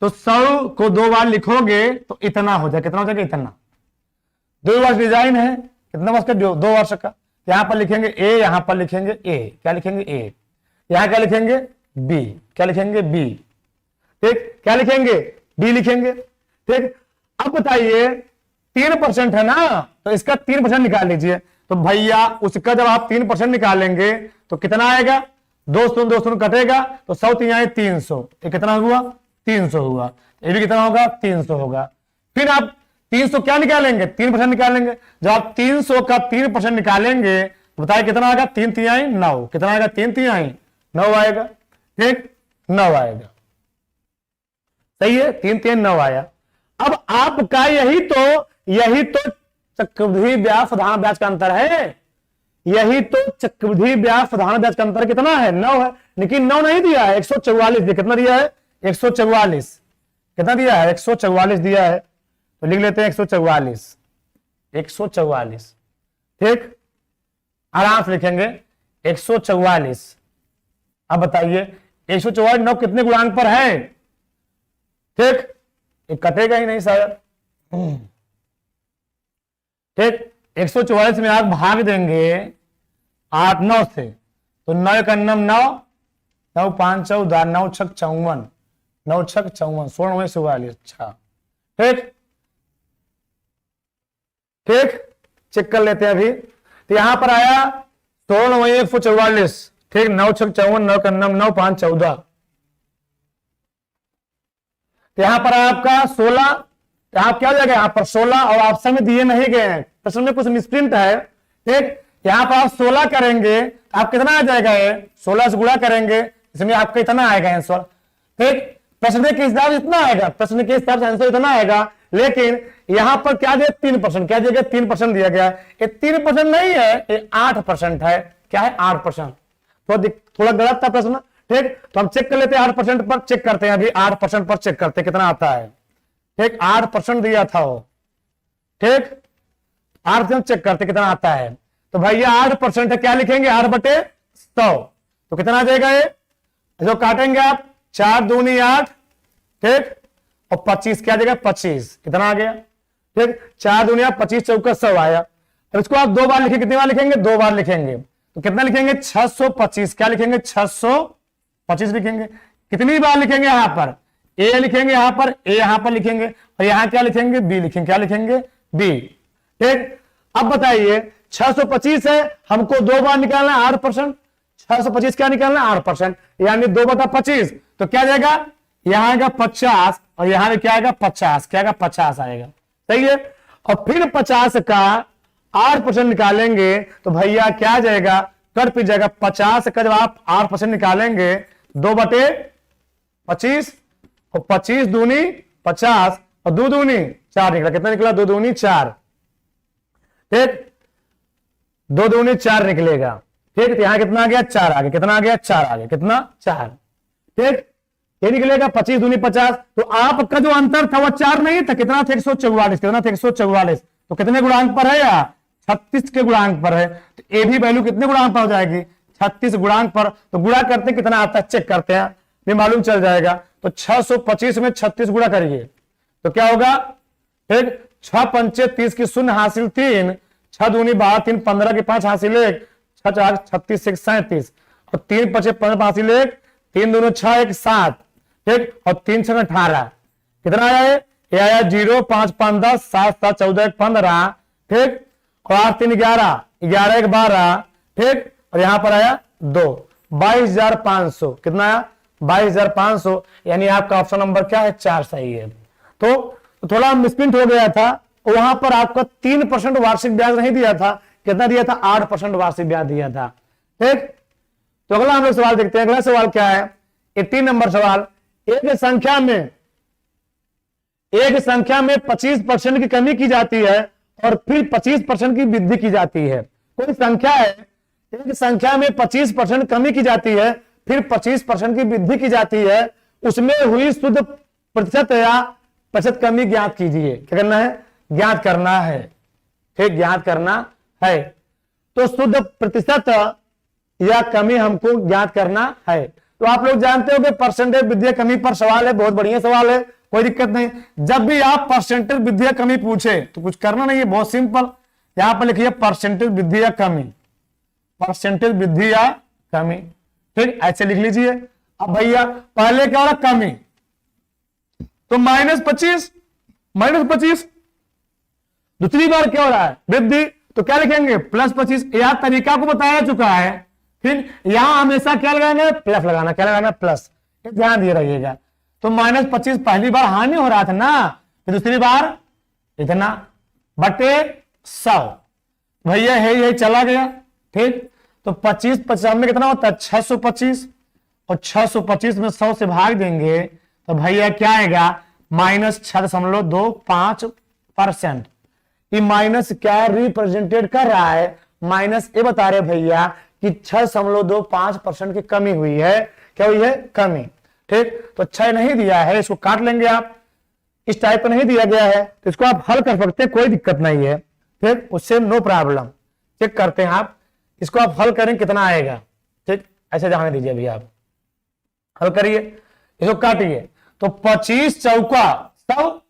तो 100 को 2 बार लिखोगे तो इतना हो जाए। कितना हो जाएगा? इतना। 2 वर्ष डिजाइन है, कितना वर्ष का? 2 वर्ष का। यहां पर लिखेंगे ए, यहां पर लिखेंगे ए। क्या लिखेंगे? ए। यहां क्या लिखेंगे? बी। क्या लिखेंगे? बी। ठीक, क्या लिखेंगे? बी लिखेंगे। ठीक, अब बताइए 3% है ना, तो इसका 3% निकाल लीजिए। तो भैया उसका जब आप 3% निकालेंगे तो कितना आएगा? 200 कटेगा तो 100 3 300। ये कितना हुआ? 300 हुआ। ये भी कितना होगा? 300 होगा। फिर आप 300 क्या निकालेंगे? 3% निकालेंगे। जब आप 300 का 3% निकालेंगे तो बताइए कितना आएगा? 3 3 9। कितना आएगा? 3 3 9 आएगा। ठीक, 9 आएगा। सही है, 3 3 9 आया। अब आपका यही तो चक्रवृद्धि ब्याज साधारण ब्याज का अंतर है, यही तो चक्रवृद्धि ब्याज साधारण ब्याज का अंतर कितना है 9 है, लेकिन 9 नहीं दिया है 144 कितना दिया है 144 कितना दिया है 144 दिया है, तो लिख लेते हैं 144 ठीक, आराम से लिखेंगे 144। अब बताइए 144 9 कितने गुणांक पर है, ठीक, ये कटेगा ही नहीं शायद, ठीक। 144 में आप भाग देंगे 8 9 से, तो 9 का 9 9 9 5 14 9 6 54 9 6 54 16 44 अच्छा ठीक ठीक, चेक कर लेते हैं अभी। तो यहां पर आया 16 144 ठीक, 9 6 54 9 का 9 9 5 14, तो यहां पर आपका 16, आप क्या हो जाएगा यहां पर 16 और ऑप्शन में दिए नहीं गए हैं, प्रश्न में कुछ मिसप्रिंट है ठीक। यहां पर आप 16 करेंगे आप कितना आ जाएगा, 16 से गुणा करेंगे इसमें आपका इतना आएगा आंसर ठीक, प्रश्न के हिसाब से इतना आएगा, प्रश्न के हिसाब से आंसर इतना आएगा, लेकिन यहां पर क्या दिया 3%, क्या दिया गया 3% दिया गया, ये 3% नहीं है ये 8% है, क्या है 8%, थोड़ा गलत था प्रश्न ठीक। तो हम चेक कर लेते हैं 8% पर चेक करते हैं, अभी 8% पर चेक करते हैं कितना आता है ठीक, 8% दिया था वो ठीक, 8% चेक करते कितना आता है, तो भैया 8% है, क्या लिखेंगे 8/100, तो कितना आ जाएगा ये, जो काटेंगे आप 4 दूनी 8 ठीक, और 25 क्या देगा 25 कितना आ गया ठीक, 4 दूनी 8 25 चौका 100 आया। अब इसको आप 2 बार लिखेंगे, कितनी बार लिखेंगे 2 बार लिखेंगे, तो कितना लिखेंगे 625, क्या लिखेंगे 625 लिखेंगे, कितनी बार लिखेंगे यहां पर ए लिखेंगे, यहां पर ए यहां पर लिखेंगे, और यहां क्या लिखेंगे बी लिखेंगे, क्या लिखेंगे बी ठीक। अब बताइए 625 है, हमको 2 बार निकालना है 8%, 625 क्या निकालना है 8%, यानी 2/25, तो क्या जाएगा यहां आएगा 50 और यहां भी क्या आएगा 50, क्या आएगा 50 आएगा सही है। और फिर 50 का 8% निकालेंगे तो भैया क्या जाएगा कट पिट जाएगा, 50 का जब आप 8% निकालेंगे 2/25 और 25 दूनी 50 और 2 दूनी 4 निकला, कितना निकला 2 दूनी 4 ठीक, 2 दूनी 4 निकलेगा ठीक, तो यहां कितना आ गया 4 आ गया, कितना आ गया 4 आ गया, कितना 4 ठीक, ये निकलेगा 25 दूनी 50, तो आपका जो अंतर था वो 4 नहीं था, कितना था 144, कितना था 144, तो कितने गुणांक पर है यार 36 के गुणांक पर है, तो ए भी वैल्यू कितने गुणांक पर हो जाएगी 36 गुणांक पर, तो गुणा करते कितना आता है चेक करते हैं, ये मालूम चल जाएगा। तो 625 में 36 गुणा करिए तो क्या होगा ठीक, 6 पंचे 30 की 0 हासिल 3, 6 दूनी 12 3 15 की 5 हासिल 1, 6 4 36 6 37 और 3 5 15 हासिल 1, 3 दूनी 6 1 7 ठीक, और 3 6 18 कितना आया है ये आया 0 5 5 10 7 7 14 1 15 ठीक, और 8 3 11 11 1 12 ठीक, और यहां पर आया 2 22,500 कितना आया 22,500, यानी आपका ऑप्शन नंबर क्या है 4 सही है। तो थोड़ा मिसप्रिंट हो गया था, वहां पर आपका 3% वार्षिक ब्याज नहीं दिया था, कितना दिया था 8% वार्षिक ब्याज दिया था ठीक। तो अगला हम लोग सवाल देखते हैं, अगला सवाल क्या है 18 नंबर सवाल, एक संख्या में 25% की कमी की जाती है और फिर 25% की वृद्धि की जाती है। कोई संख्या है, एक संख्या में 25% कमी की जाती है फिर 25% की वृद्धि की जाती है, उसमें हुई शुद्ध प्रतिशत या प्रतिशत कमी ज्ञात कीजिए। क्या करना है ज्ञात करना है ठीक, ज्ञात करना है। तो शुद्ध प्रतिशत या कमी हमको ज्ञात करना है। तो आप लोग जानते हो कि परसेंटेज वृद्धि कमी पर सवाल है, बहुत बढ़िया सवाल है, कोई दिक्कत नहीं। जब भी आप परसेंटेज वृद्धि कमी पूछे तो कुछ करना नहीं है, बहुत सिंपल, यहां पर लिखिए परसेंटेज वृद्धि या कमी, परसेंटेज वृद्धि या कमी ठीक, ऐसे लिख लीजिए। अब भैया पहले क्या हो रहा कमी, तो -25, दूसरी बार क्या हो रहा है वृद्धि, तो क्या लिखेंगे +25, यह तरीका को बताया चुका है। फिर यहां हमेशा क्या लगाना है प्लस लगाना, क्या लगाना प्लस, ध्यान दिए रहिएगा। तो -25 पहली बार हानि हो रहा था ना, फिर दूसरी बार इतना बटे 100 भैया है यही चला गया ठीक। तो 25 50 में कितना होता है 625, और 625 में 100 से भाग देंगे तो भैया क्या आएगा -6.25%। ये माइनस क्या रिप्रेजेंटेड कर रहा है, माइनस ये बता रहे भैया कि 6.25% की कमी हुई है। क्या हुई है, कमी। ठीक, तो 6 नहीं दिया है, इसको काट लेंगे आप, इस टाइप का नहीं दिया गया है तो इसको आप हल कर सकते हैं, कोई दिक्कत नहीं है। ठीक, उससे नो प्रॉब्लम। चेक करते हैं आप, इसको आप हल करें कितना आएगा। ठीक, ऐसे जाने दीजिए अभी, आप हल करिए, इसको काटिए। तो 25 चौका 100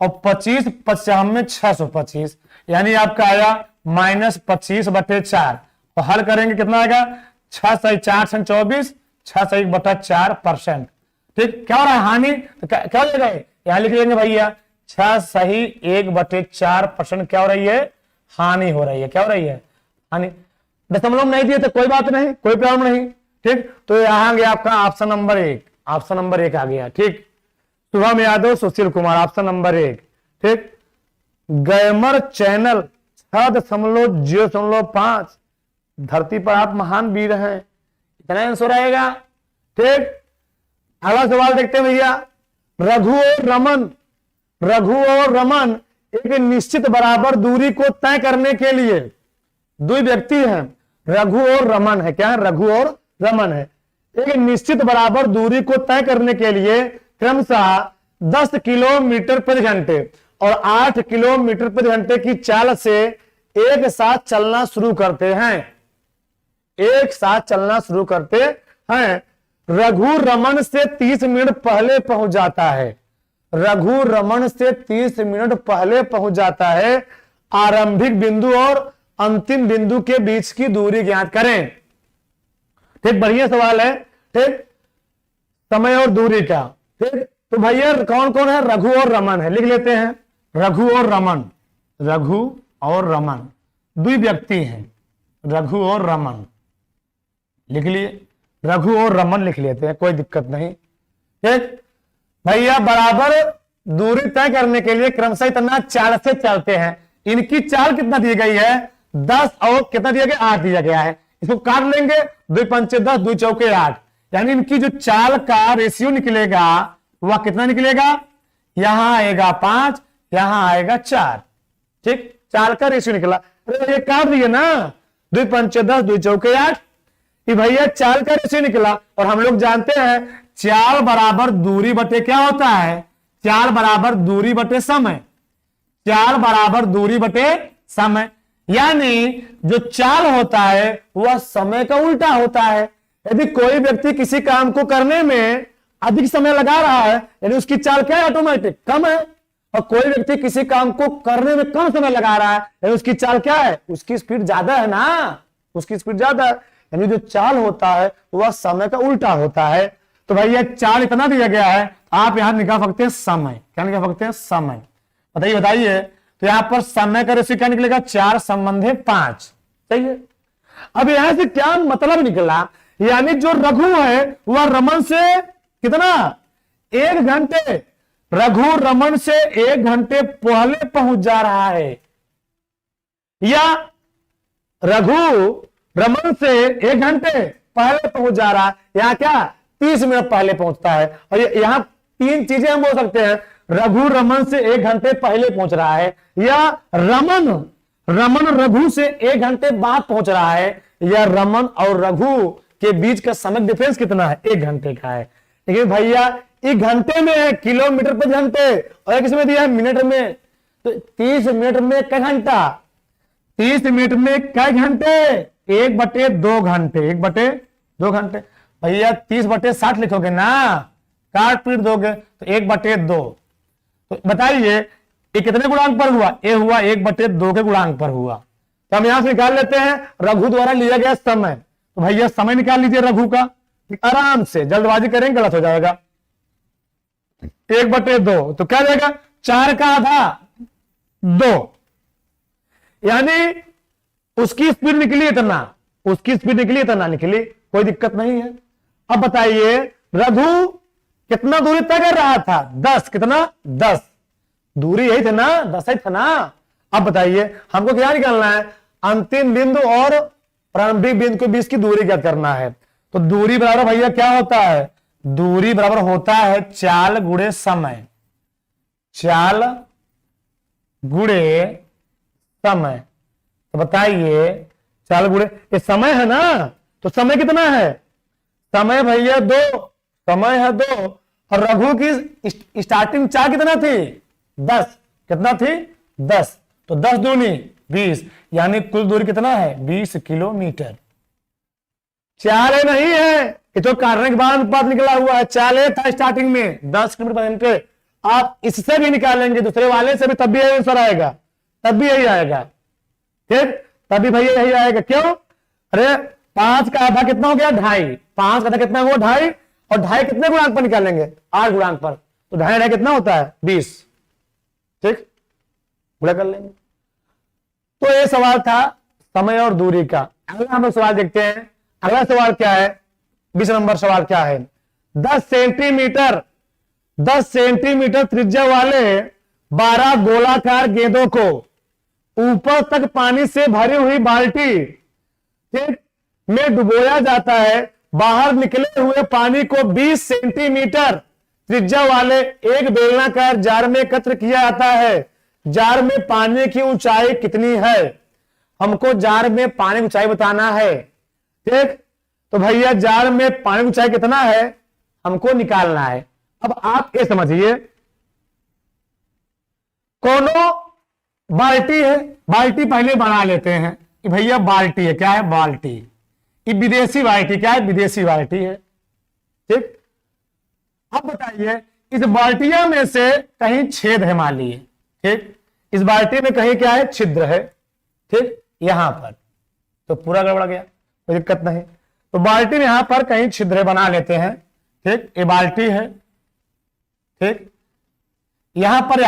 और 25 55 625, यानी आपका आया -25/4। और हल करेंगे कितना आएगा, 6 सही 4 छंग 24, 6 सही 1/4%। ठीक, क्या हो रहा है, हानि। तो क्या हो जाएगा, यहां लिख लेंगे भैया 6 सही 1/4% क्या हो रही है, हानि हो रही है। क्या हो रही है, हानि। दशमलव नहीं दिए तो कोई बात नहीं, कोई प्रॉब्लम नहीं। ठीक, तो यहां गया आपका ऑप्शन नंबर 1, ऑप्शन नंबर 1 आ गया। ठीक, शुभम यादव, सुशील कुमार, ऑप्शन नंबर 1। ठीक, गैमर चैनल 6.005, धरती पर आप महान वीर हैं, इतना आंसर आएगा। ठीक, अगला सवाल देखते हैं भैया, रघु और रमन एक निश्चित बराबर दूरी को तय करने के लिए, दो व्यक्ति हैं, रघु और रमन है। क्या है, रघु और रमन है। एक निश्चित बराबर दूरी को तय करने के लिए क्रमशः 10 किलोमीटर प्रति घंटे और 8 किलोमीटर प्रति घंटे की चाल से एक साथ चलना शुरू करते हैं। एक साथ चलना शुरू करते हैं। रघु रमन से 30 मिनट पहले पहुंच जाता है। रघु रमन से 30 मिनट पहले पहुंच जाता है। आरंभिक बिंदु और अंतिम बिंदु के बीच की दूरी ज्ञात करें। ठीक, बढ़िया सवाल है। ठीक, समय और दूरी का। ठीक, तो भैया कौन कौन है, रघु और रमन है, लिख लेते हैं। रघु और रमन, रघु और रमन दो व्यक्ति हैं, रघु और रमन लिख लिए, रघु और रमन लिख लेते हैं, कोई दिक्कत नहीं। ठीक भैया, बराबर दूरी तय करने के लिए क्रमशः इतना चाल से चलते हैं। इनकी चाल कितना दी गई है, 10 और कितना दिया गया, 8 दिया गया है। इसको काट लेंगे, 2 पंचे 10, 2 चौके 8, यानी इनकी जो चाल का रेशियो निकलेगा वह कितना निकलेगा, यहां आएगा 5, यहां आएगा 4। ठीक, चाल का रेशियो निकला। अरे ये काट दिए ना, 2 पंचे 10, 2 चौके 8, कि भैया चाल का रेशियो निकला। और हम लोग जानते हैं चाल बराबर दूरी बटे क्या होता है, चाल बराबर दूरी बटे समय, चाल बराबर दूरी बटे समय, यानी जो चाल होता है वह समय का उल्टा होता है। यदि कोई व्यक्ति किसी काम को करने में अधिक समय लगा रहा है, यानी उसकी चाल क्या है, ऑटोमेटिक कम है। और कोई व्यक्ति किसी काम को करने में कम समय लगा रहा है, यानी उसकी चाल क्या है, उसकी स्पीड ज्यादा है ना, उसकी स्पीड ज्यादा है। यानी जो चाल होता है वह समय का उल्टा होता है। तो भाई ये चाल इतना दिया गया है, आप यहां निकाल सकते हैं समय। क्या निकाल सकते हैं, समय। बताइए बताइए, तो यहां पर समय का रेशियो क्या निकलेगा, 4 संबंधे 5। सही है। अब यहां से क्या मतलब निकला, यानी जो रघु है वह रमन से कितना, 1 घंटे, रघु रमन से 1 घंटे पहले पहुंच जा रहा है, या रघु रमन से 1 घंटे पहले पहुंच जा रहा है, यहां क्या 30 मिनट पहले पहुंचता है। और यहां 3 चीजें हम बोल सकते हैं, रघु रमन से 1 घंटे पहले पहुंच रहा है, या रमन रघु से 1 घंटे बाद पहुंच रहा है, या रमन और रघु के बीच का समय डिफरेंस कितना है, 1 घंटे का है। लेकिन भैया 1 घंटे में है किलोमीटर प्रति घंटे, और एक इसमें दिया है मिनट में। तो 30 मिनट में कै घंटा, 30 मिनट में कै घंटे, 1/2 घंटे, 1/2 घंटे। भैया 30/60 लिखोगे ना, काट पीट दोगे तो 1/2। तो बताइए ये कितने गुणांक पर हुआ, ये हुआ 1/2 के गुणांक पर हुआ। तो हम यहां से निकाल लेते हैं रघु द्वारा लिया गया समय। तो भैया समय निकाल लीजिए रघु का, आराम से, जल्दबाजी करेंगे गलत हो जाएगा। 1/2 तो क्या जाएगा, 4 का आधा 2, यानी उसकी स्पीड निकली इतना, उसकी स्पीड निकली इतना निकली, कोई दिक्कत नहीं है। अब बताइए रघु कितना दूरी तय कर रहा था, 10, कितना 10, दूरी यही थे ना, 10 ही था ना। अब बताइए हमको क्या निकालना है, अंतिम बिंदु और प्रारंभिक बिंदु के बीच की दूरी क्या करना है। तो दूरी बराबर भैया क्या होता है, दूरी बराबर होता है चाल गुणे समय। चाल गुणे समय। तो बताइए चाल गुणे, ये समय है ना, तो समय कितना है? समय भैया 2, समय है 2, और रघु की स्टार्टिंग चाल कितना थी? 10। कितना थी? 10। तो 10 दूनी 20, यानी कुल दूरी कितना है? 20 किलोमीटर। चाल ए नहीं है, ये तो कार्य के बाद अनुपात निकला हुआ है। चाल ए था स्टार्टिंग में 10 किलोमीटर। आप इससे भी निकालेंगे दूसरे वाले से भी, तब भी यही आंसर आएगा, तब भी यही आएगा। ठीक, तभी भैया यही आएगा। क्यों? अरे 5 का आधा कितना हो गया? 2.5। 5 का आधा कितना हुआ? 2.5। और 2.5 कितने गुणांक पर निकालेंगे? 8 गुणांक पर। तो 2.5 कितना होता है? 20। ठीक, गुणा कर लेंगे। तो ये सवाल था समय और दूरी का। अगला हम लोग सवाल देखते हैं। अगला सवाल क्या है? 20 नंबर सवाल क्या है? 10 सेंटीमीटर त्रिज्या वाले 12 गोलाकार गेंदों को ऊपर तक पानी से भरी हुई बाल्टी में डुबोया जाता है। बाहर निकले हुए पानी को 20 सेंटीमीटर त्रिज्या वाले एक बेलनाकार जार में एकत्र किया जाता है। जार में पानी की ऊंचाई कितनी है? हमको जार में पानी की ऊंचाई बताना है। ठीक, तो भैया जार में पानी की ऊंचाई कितना है हमको निकालना है। अब आप ये समझिए, कोनो बाल्टी है, बाल्टी पहले बना लेते हैं कि भैया बाल्टी है। क्या है? बाल्टी। ये विदेशी बाल्टी, क्या है? विदेशी बाल्टी है। ठीक, अब बताइए इस बाल्टिया में से कहीं छेद है मान लीजिए। ठीक, इस बाल्टी में कहीं क्या है? छिद्र है। ठीक, यहां पर तो पूरा गड़बड़ गया, कोई दिक्कत नहीं। तो बाल्टी में यहां पर कहीं छिद्र बना लेते हैं। ठीक, ये बाल्टी है। ठीक, यहां पर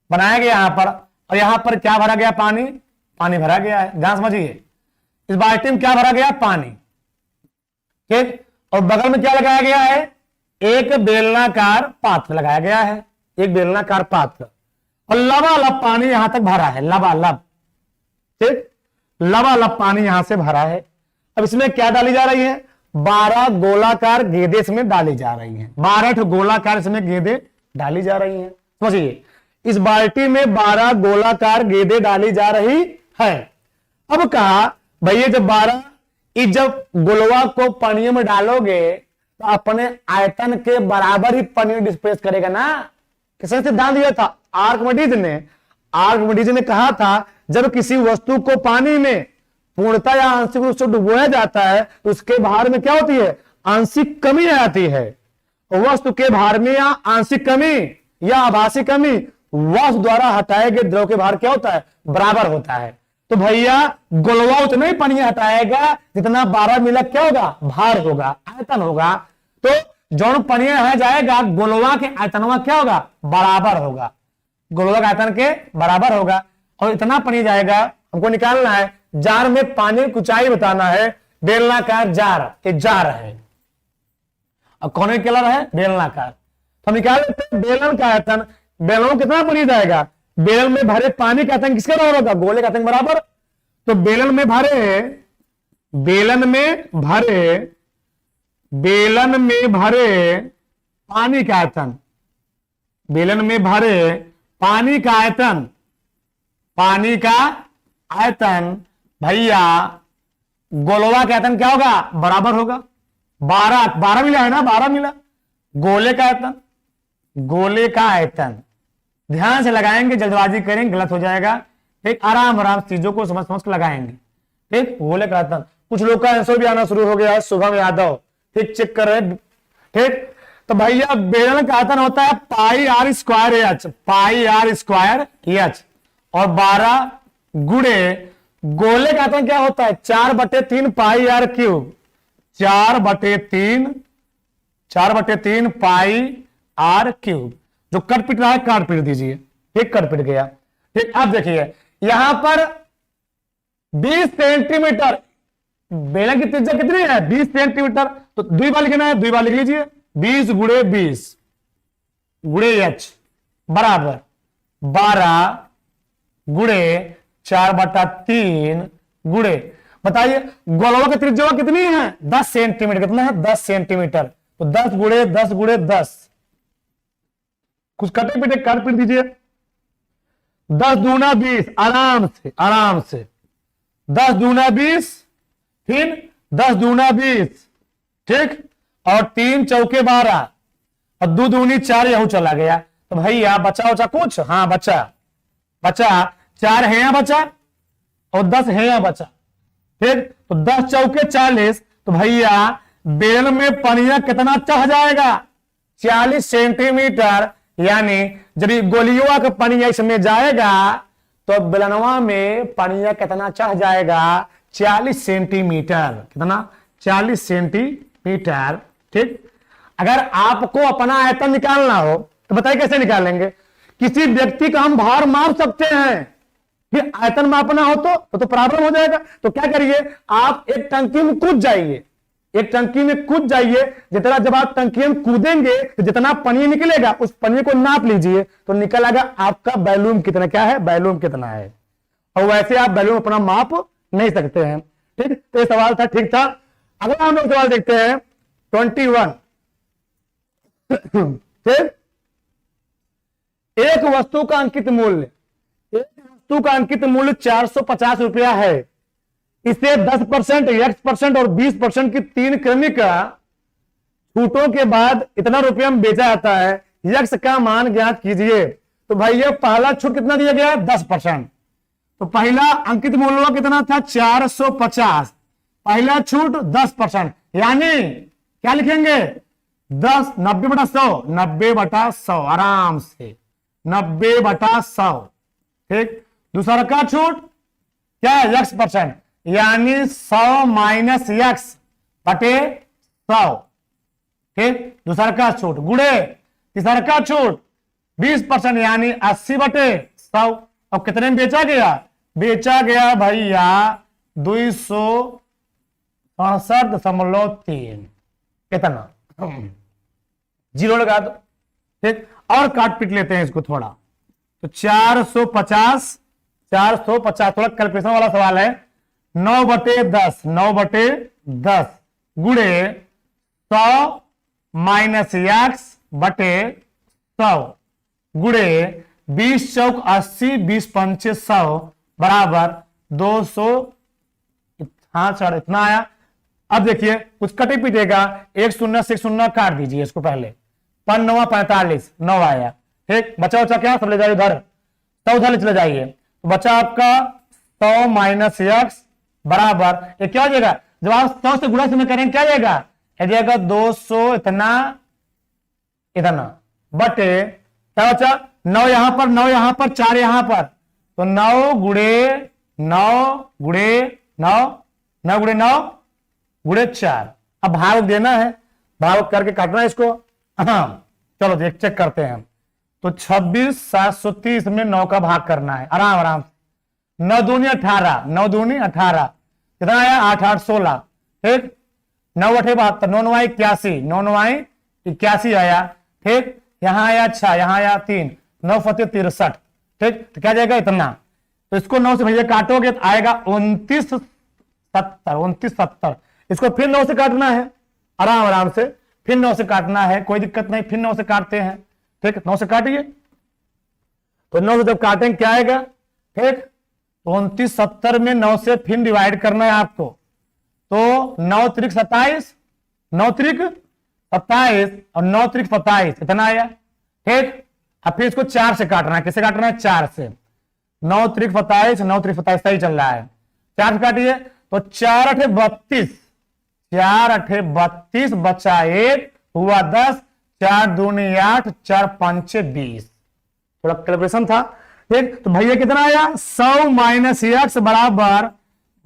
बनाया गया, यहां पर, और यहां पर क्या भरा गया? पानी। पानी भरा गया है। ध्यान समझिए, इस बाल्टी में क्या भरा गया? पानी। ठीक, और बगल में क्या लगाया गया है? एक बेलनाकार पात्र लगाया गया है, एक बेलनाकार पात्र, और लबालब पानी यहां तक भरा है, लबालब। ठीक, लबालब पानी यहां से भरा है। अब इसमें क्या डाली जा रही है? 12 गोलाकार गेंदें इसमें डाली जा रही हैं। 12 गोलाकार इसमें गेंदें डाली जा रही हैं। समझिए, इस बाल्टी में 12 गोलाकार गेंदें डाली जा रही है। अब कहा भैया जब गोलवा को पानी में डालोगे तो अपने आयतन के बराबर ही पानी डिस्प्लेस करेगा ना। किसने सिद्धांत दिया था? आर्किमिडीज ने कहा था जब किसी वस्तु को पानी में पूर्णतः या आंशिक रूप से डुबोया जाता है तो उसके भार में क्या होती है? आंशिक कमी आती है। वस्तु के भार में या आंशिक कमी या आभासी कमी वस्तु द्वारा हटाए गए द्रव के भार क्या होता है? बराबर होता है। तो भैया गोलवा उतना ही पानी हटाएगा जितना 12 मिला क्या होगा? भार होगा, आयतन होगा। तो जो पानी है जाएगा गोलवा के आयतनवा क्या होगा? बराबर होगा, गोलवा के आयतन के बराबर होगा। और इतना पानी जाएगा, हमको निकालना है। जार में पानी की ऊंचाई बताना है। बेलनाकार जार, ये जार है और कौन कलर है? बेलनाकार। तो हम निकाल लेते हैं बेलन का आयतन। बेलन में कितना पानी जाएगा? बेलन में भरे पानी का आयतन किसके बराबर होगा? गोले का आयतन बराबर। तो बेलन में भरे पानी का आयतन, बेलन में भरे पानी का आयतन भैया गोलवा का आयतन क्या होगा? बराबर होगा। 12 मिला है ना? 12 मिला। गोले का आयतन ध्यान से लगाएंगे, जल्दबाजी करेंगे गलत हो जाएगा। ठीक, आराम चीजों को समझ के लगाएंगे। ठीक, गोले का आयतन। कुछ लोग का आंसर भी आना शुरू हो गया है। शुभम यादव ठीक चेक कर रहे। ठीक, तो भैया बेलन का आयतन होता है पाई आर स्क्वायर एच, और 12 गुणे गोले का आयतन क्या होता है? 4/3 pi r cube. 4/3 pi r cube. जो कट पिट रहा है काट पिट दीजिए। ठीक, कट पिट गया। ठीक, अब देखिए यहां पर 20 सेंटीमीटर बेलन की त्रिज्या कितनी है? 20 सेंटीमीटर। तो द्विबार लिखना है, द्विबार लिख लीजिए। 20 गुणे 20 गुणे एच बराबर 12 गुणे 4/3 गुणे, बताइए गोलवा की त्रिज्या कितनी है? 10 सेंटीमीटर। कितना है? 10 सेंटीमीटर। तो 10 गुणे 10 गुणे 10 कुछ कटे पिटे काट पीट दीजिए। 10 दूना 20, आराम से आराम से 10 दूना 20, फिर 10 दूना 20, ठीक, और 3 चौके 12 और 2 दूनी 4, यहू चला गया। तो भैया बचा बचा कुछ, हाँ बचा 4 है यहाँ बचा और 10 है यहाँ बचा, ठीक। तो 10 चौके 40, तो भैया बेल में पनिया कितना चढ़ जाएगा? 40 सेंटीमीटर। यानी जब गोलियों का पनिया इसमें जाएगा तो बेलनवा में पनिया कितना चढ़ जाएगा? 40 सेंटीमीटर। कितना? 40 सेंटीमीटर, ठीक। अगर आपको अपना आयतन निकालना हो तो बताइए कैसे निकालेंगे? किसी व्यक्ति का हम भार माप सकते हैं, फिर आयतन मापना हो तो प्रॉब्लम हो जाएगा। तो क्या करिए, आप एक टंकी में कूद जाइए, एक टंकी में कूद जाइए। जितना जब आप टंकी में कूदेंगे तो जितना पानी निकलेगा उस पानी को नाप लीजिए, तो निकल आएगा आपका वॉल्यूम कितना, क्या है, वॉल्यूम कितना है। और वैसे आप वॉल्यूम अपना माप नहीं सकते हैं, ठीक। तो ये सवाल था, ठीक था। अगला हम लोग सवाल देखते हैं 21, ठीक। एक वस्तु का अंकित मूल्य, एक वस्तु का अंकित मूल्य 450 रुपया है। इसे 10%, X% और 20% की 3 क्रमिक छूटों के बाद इतना रुपया में बेचा जाता है। यक्स का मान ज्ञात कीजिए। तो भाई ये पहला छूट कितना दिया गया? 10%। तो पहला अंकित मूल्य कितना था? 450। पहला छूट 10%, यानी क्या लिखेंगे? 10, 90/100, 90/100, आराम से 90/100, ठीक। दूसरा का छूट क्या है? X%, यानी 100 माइनस X बटे 100, ठीक। दूसरा का छूट गुड़े तीसरा का छूट 20%, यानी 80/100। अब कितने में बेचा गया? बेचा गया भैया 267.3। कितना? 0 लगा दो, ठीक। और काट पीट लेते हैं इसको थोड़ा। तो 450 थोड़ा कैलकुलेशन वाला सवाल है। 9/10, 9/10 गुड़े 100 माइनस X बटे 100 गुड़े 20 चौक 80, 20 पंचे 100 बराबर 200। हाँ सर इतना आया। अब देखिए कुछ कटे पीटेगा, 1 शून्य से 1 शून्य काट दीजिए इसको पहले। 5 9 45, 9 आया, ठीक। बचा बचा क्या? सब ले जाइए उधर, तो उधर ले चले जाइए। तो बचा आपका 100 माइनस X बराबर ये क्या हो जाएगा? जब आप 100 से गुणा में करेंगे क्या जाएगा? 200 इतना बटे क्या बचा? 9 यहां पर, 9 यहां पर, 4 यहां पर, तो 9 गुड़े 9 गुड़े 9, 9 गुड़े 9 गुड़े 4। अब भाग देना है, भाग करके काटना है इसको। हाँ चलो देख चेक करते हैं। तो 26,730 में 9 का भाग करना है, आराम आराम। 9 दूनी 18, 9 दूनी 18, कितना आया? 8 8 16, ठीक। 9 8 72, 9 9 81, 9 9 81 आया, ठीक। यहां आया 6, यहां आया 3, 9 फते 63, ठीक। तो क्या जाएगा? इतना। तो इसको 9 से भैया काटोगे तो आएगा 2970। इसको फिर 9 से काटना है, आराम आराम से फिर 9 से काटना है, कोई दिक्कत नहीं, फिर 9 से काटते हैं, ठीक। 9 से काटिए। तो 9 से जब काटेंगे क्या आएगा? ठीक। 2970 में 9 से फिर डिवाइड करना है आपको। तो 9 त्रिक 27, 9 त्रिक 27 और 9 त्रिक 27, इतना आया, ठीक। अब फिर इसको 4 से काटना है। किसे काटना है? 4 से। 9 त्रिक 27, 9 त्रिक 27 सही चल रहा है। 4 से काटिए तो 4 8 32, 4 8 32 बचा 1 हुआ 10, 4 दूनी 8, 4 5 20। थोड़ा कैलकुलेशन था, ठीक। तो भैया कितना आया? 100 माइनस X बराबर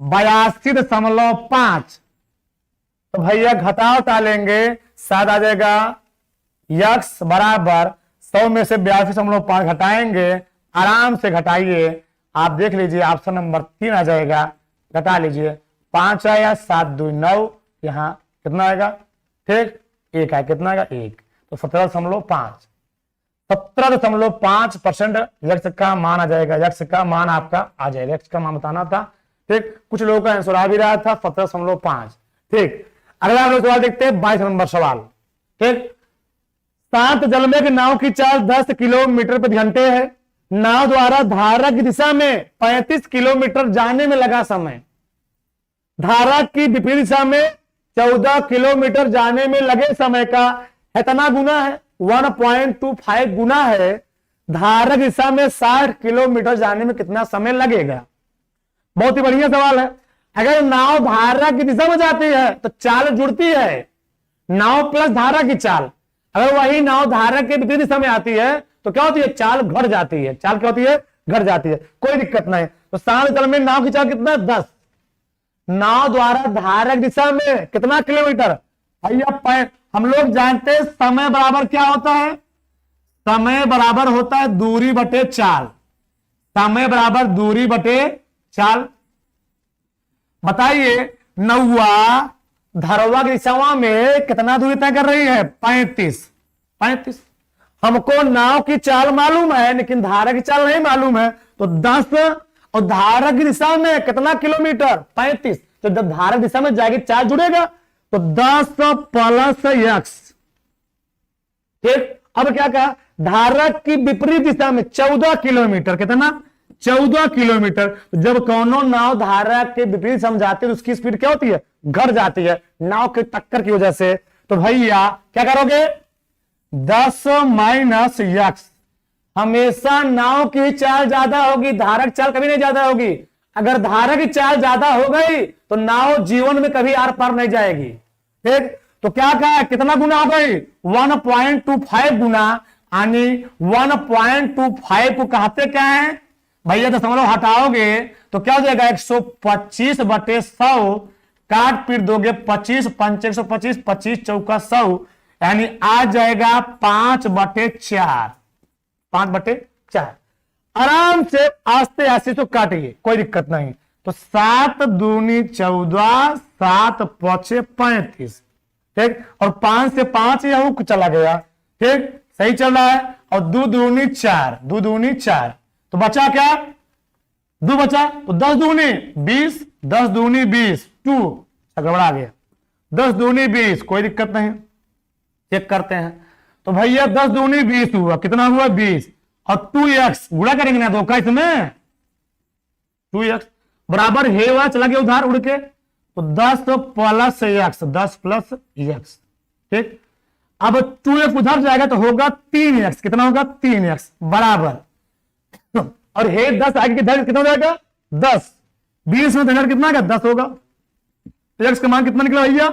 82.5। तो भैया घटाव टालेंगे, शायद आ जाएगा X बराबर 100 में से 82.5 घटाएंगे, आराम से घटाइए। आप देख लीजिए ऑप्शन नंबर 3 आ जाएगा, घटा लीजिए। 5 आया, 7 2 9, यहां कितना आएगा? ठीक, 1 आया, कितना आएगा? 1। तो 17.5, 17.5% यक्स का मान आ जाएगा। यक्स का मान आपका आ जाएगा, यक्स का मान बताना था, ठीक। कुछ लोगों का आंसर आ भी रहा था 17.5, ठीक। अगला हम लोग सवाल देखते हैं 22 नंबर सवाल, ठीक। शांत जल में नाव की चाल 10 किलोमीटर प्रति घंटे है। नाव द्वारा धारा की दिशा में 35 किलोमीटर जाने में लगा समय। धारा की विपरीत दिशा में 14 किलोमीटर जाने में लगे समय का इतना गुना है, 1.25 गुना है। धारा की दिशा में 60 किलोमीटर जाने में कितना समय लगेगा? बहुत ही बढ़िया सवाल है। अगर नाव धारा की दिशा में जाती है तो चाल जुड़ती है, नाव प्लस धारा की चाल। अगर वही नाव धारा के विपरीत दिशा में आती है तो क्या होती है? चाल घट जाती है। चाल क्या होती है? घट जाती है। कोई दिक्कत नहीं। तो शांत जल में नाव की चाल कितना? 10। नाव द्वारा धारा की दिशा में कितना किलोमीटर? भैया हम लोग जानते हैं समय बराबर क्या होता है? समय बराबर होता है दूरी बटे चाल। समय बराबर दूरी बटे चाल। बताइए नौवा धरवा की दिशा में कितना दूरी तय कर रही है? 35। हमको नाव की चाल मालूम है लेकिन धारा की चाल नहीं मालूम है, तो 10 और धारा की दिशा में कितना किलोमीटर? 35। तो जब धारा की दिशा में जाएगी चाल जुड़ेगा, तो 10 प्लस x। ठीक, अब क्या कहा? धारा की विपरीत दिशा में 14 किलोमीटर। कितना? 14 किलोमीटर। जब कोनो नाव धारा के विपरीत दिशा में जाती है तो उसकी स्पीड क्या होती है? घट जाती है, नाव के टक्कर की वजह से। तो भैया क्या करोगे? 10 माइनस x। हमेशा नाव की चाल ज्यादा होगी, धारा की चाल कभी नहीं ज्यादा होगी। अगर धारा की चाल ज्यादा हो गई तो नाव जीवन में कभी आर पार नहीं जाएगी। ठीक, तो क्या कहा? कितना गुना हो गई? 1.25 गुना। यानी 1.25 को कहते क्या है भैया? दशमलव हटाओगे तो क्या हो जाएगा? 125 बटे 100। काट पीट दोगे 25 पंच 125, 25 चौका 100, यानी आ जाएगा 5/4। 5/4। आराम से आस्ते आस्ते तो काटिए, कोई दिक्कत नहीं। तो 7 दूनी 14, 7 पचे 35। ठीक, और 5 से 5 यह चला गया। ठीक, सही चल रहा है। और 2 दूनी 4, 2 दूनी 4, तो बचा क्या? 2 बचा। तो 10 दूनी 20, 10 दूनी 20, 2 गड़बड़ा गया। 10 दूनी 20, कोई दिक्कत नहीं, चेक करते हैं। तो भैया 10 दूनी 20 हुआ। कितना हुआ? 20। और 2x गुणा करेंगे ना 2 का इसमें, 2x बराबर हेवा चला गया उधार उड़ के, तो 10 प्लस x, 10 प्लस x। ठीक, अब 2x उधर जाएगा तो होगा 3x। कितना होगा? 3x बराबर। और हे 10 आगे किधर कितना हो जाएगा? 10। 20 में धनर कितना आएगा? 10 होगा। तो x का मान कितना निकला भैया?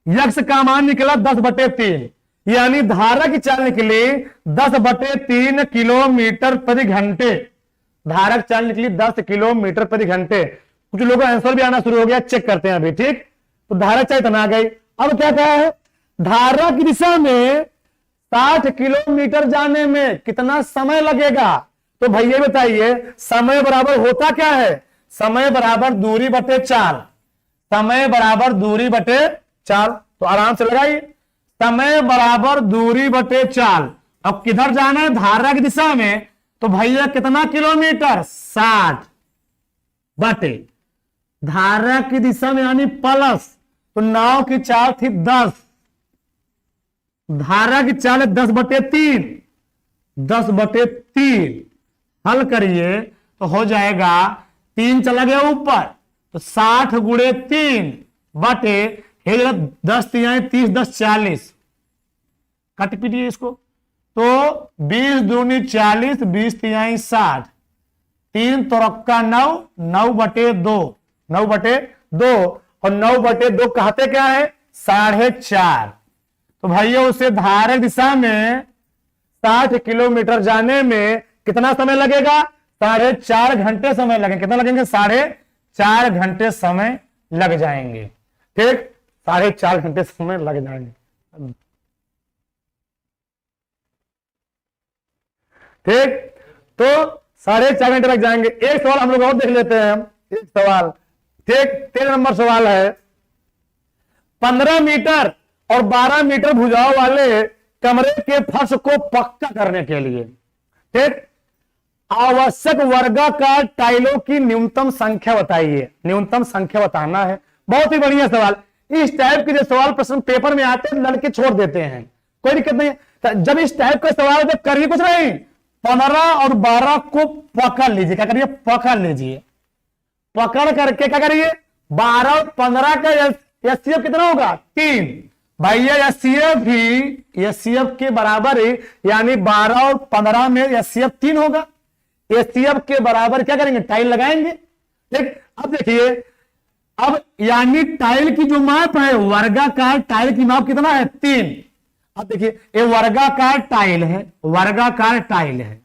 x का मान निकला 10/3, यानी धारा की चाल निकली 10/3 किलोमीटर प्रति घंटे। धारा की चाल निकली 10 किलोमीटर प्रति घंटे। कुछ लोगों का आंसर भी आना शुरू हो गया, चेक करते हैं अभी। ठीक, तो धारा चाल इतना आ गई। अब क्या कहा है? धारा की दिशा में 60 किलोमीटर जाने में कितना समय लगेगा? तो भैया बताइए समय बराबर होता क्या है? समय बराबर दूरी बटे चाल। समय बराबर दूरी बटे चाल। तो आराम से लगाइए, समय बराबर दूरी बटे चाल। अब किधर जाना है? धारा की दिशा में। तो भैया कितना किलोमीटर? 60 बटे धारा की दिशा में यानी प्लस। तो नाव की चाल थी 10, धारा की चाल है 10/3, 10/3। हल करिए तो हो जाएगा 3 चला गया ऊपर, तो 60 गुणे 3 बटे 10 3 30, 10 40। कट पीटिए इसको। तो 20 दूनी 40, 20 3 60, 3 तो रक्का 9, 9/2, 9/2। और 9/2 कहते क्या है? 4.5। तो भैया उसे धारा दिशा में 60 किलोमीटर जाने में कितना समय लगेगा? 4.5 घंटे समय लगेंगे। कितना लगेंगे? 4.5 घंटे समय लग जाएंगे। ठीक, 4.5 घंटे समय लग जाएंगे। ठीक, तो 4.5 घंटे लग जाएंगे। एक सवाल हम लोग और देख लेते हैं। एक सवाल, ठीक, 13 नंबर सवाल है। 15 मीटर और 12 मीटर भुजाओं वाले कमरे के फर्श को पक्का करने के लिए, ठीक, आवश्यक वर्गाकार टाइलों की न्यूनतम संख्या बताइए। न्यूनतम संख्या बताना है। बहुत ही बढ़िया सवाल। इस टाइप के जो सवाल प्रश्न पेपर में आते हैं लड़के छोड़ देते हैं, कोई दिक्कत नहीं है। तो जब इस टाइप का सवाल जब करिए कुछ नहीं, 15 और 12 को पकड़ लीजिए। क्या करिए? पकड़ लीजिए। पकड़ करके क्या करिए? 12 और 15 का एचसीएफ कितना होगा? 3। भैया एचसीएफ भी एचसीएफ के बराबर है, यानी 12 और 15 में एचसीएफ 3 होगा। एचसीएफ के बराबर क्या करेंगे? टाइल लगाएंगे। ठीक, अब देखिए, अब यानी टाइल की जो माप है, वर्गाकार टाइल की माप कितना है? 3। अब देखिए, ये वर्गाकार टाइल है, वर्गाकार टाइल है,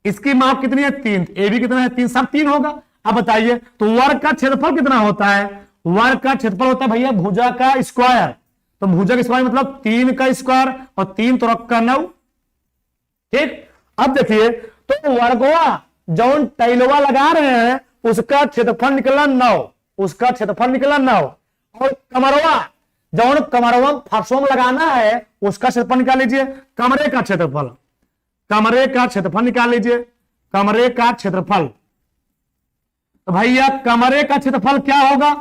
इसकी माप कितनी है? 3। ए भी कितना है? 3। सब 3 होगा। अब बताइए, तो वर्ग का क्षेत्रफल कितना होता है? वर्ग का क्षेत्रफल होता है भैया भुजा का स्क्वायर। तो भुजा का स्क्वायर मतलब 3 का स्क्वायर, और 3 तो रख का 9। ठीक, अब देखिए, तो वर्गवा जौन टाइलवा लगा रहे हैं उसका क्षेत्रफल निकला 9, उसका क्षेत्रफल निकला 9। और कमरवा जौन कमरवा फर्शों में लगाना है उसका क्षेत्रफल निकाल लीजिए। कमरे का क्षेत्रफल, कमरे का क्षेत्रफल निकाल लीजिए। कमरे का क्षेत्रफल, तो भैया कमरे का क्षेत्रफल क्या होगा?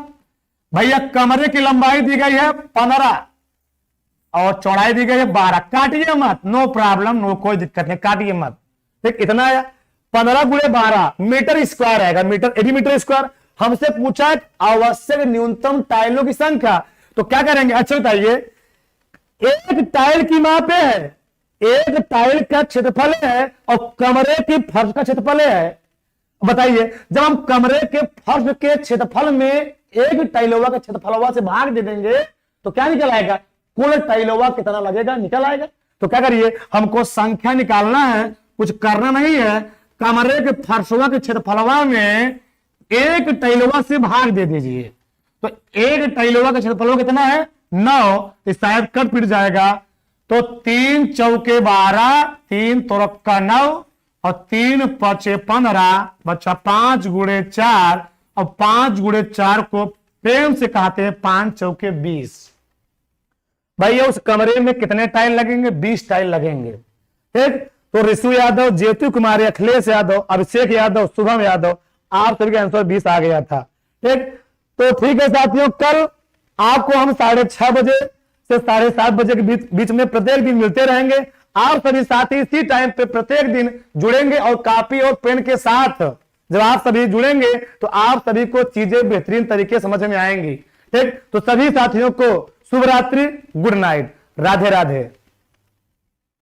भैया कमरे की लंबाई दी गई है 15 और चौड़ाई दी गई है 12। काटिए मत, नो प्रॉब्लम, नो कोई दिक्कत नहीं, काटिए मत। ठीक, इतना है 15 गुणे 12 मीटर स्क्वायर आएगा। मीटर, एडी मीटर स्क्वायर। हमसे पूछा आवश्यक न्यूनतम टाइलों की संख्या, तो क्या करेंगे? अच्छा बताइए, एक टाइल की माप है, एक टाइल का क्षेत्रफल है और कमरे की फर्श का क्षेत्रफल है। बताइए, जब हम कमरे के फर्श के क्षेत्रफल में एक टाइलोवा का क्षेत्रफलवा से भाग दे देंगे तो क्या निकल आएगा? कुल टाइलोवा कितना लगेगा? निकल आएगा। तो क्या करिए, हमको संख्या निकालना है, कुछ करना नहीं है। कमरे के फर्शवा के क्षेत्रफलवा में एक टाइलोवा से भाग दे दीजिए। तो एक टाइलोवा का क्षेत्रफल कितना है? 9। इस शायद कट पिट जाएगा। तो 3 चौके 12, 3 तो रखा 9 और 3 5 15, बच्चा 5 गुणे 4, और 5 गुणे 4 को प्रेम से कहते हैं 5 चौके 20। भैया उस कमरे में कितने टाइल लगेंगे? 20 टाइल लगेंगे। ठीक, तो ऋषु यादव, ज्योति कुमारी, अखिलेश यादव, अभिषेक यादव, शुभम यादव, आप सभी का आंसर 20 आ गया था। ठीक, तो ठीक है साथियों, कल आपको हम 6:30 बजे से 7:30 बजे के बीच में प्रत्येक दिन मिलते रहेंगे। आप सभी साथी इसी टाइम पे प्रत्येक दिन जुड़ेंगे और कॉपी और पेन के साथ जब आप सभी जुड़ेंगे तो आप सभी को चीजें बेहतरीन तरीके समझ में आएंगी। ठीक, तो सभी साथियों को शुभ रात्रि, गुड नाइट, राधे राधे।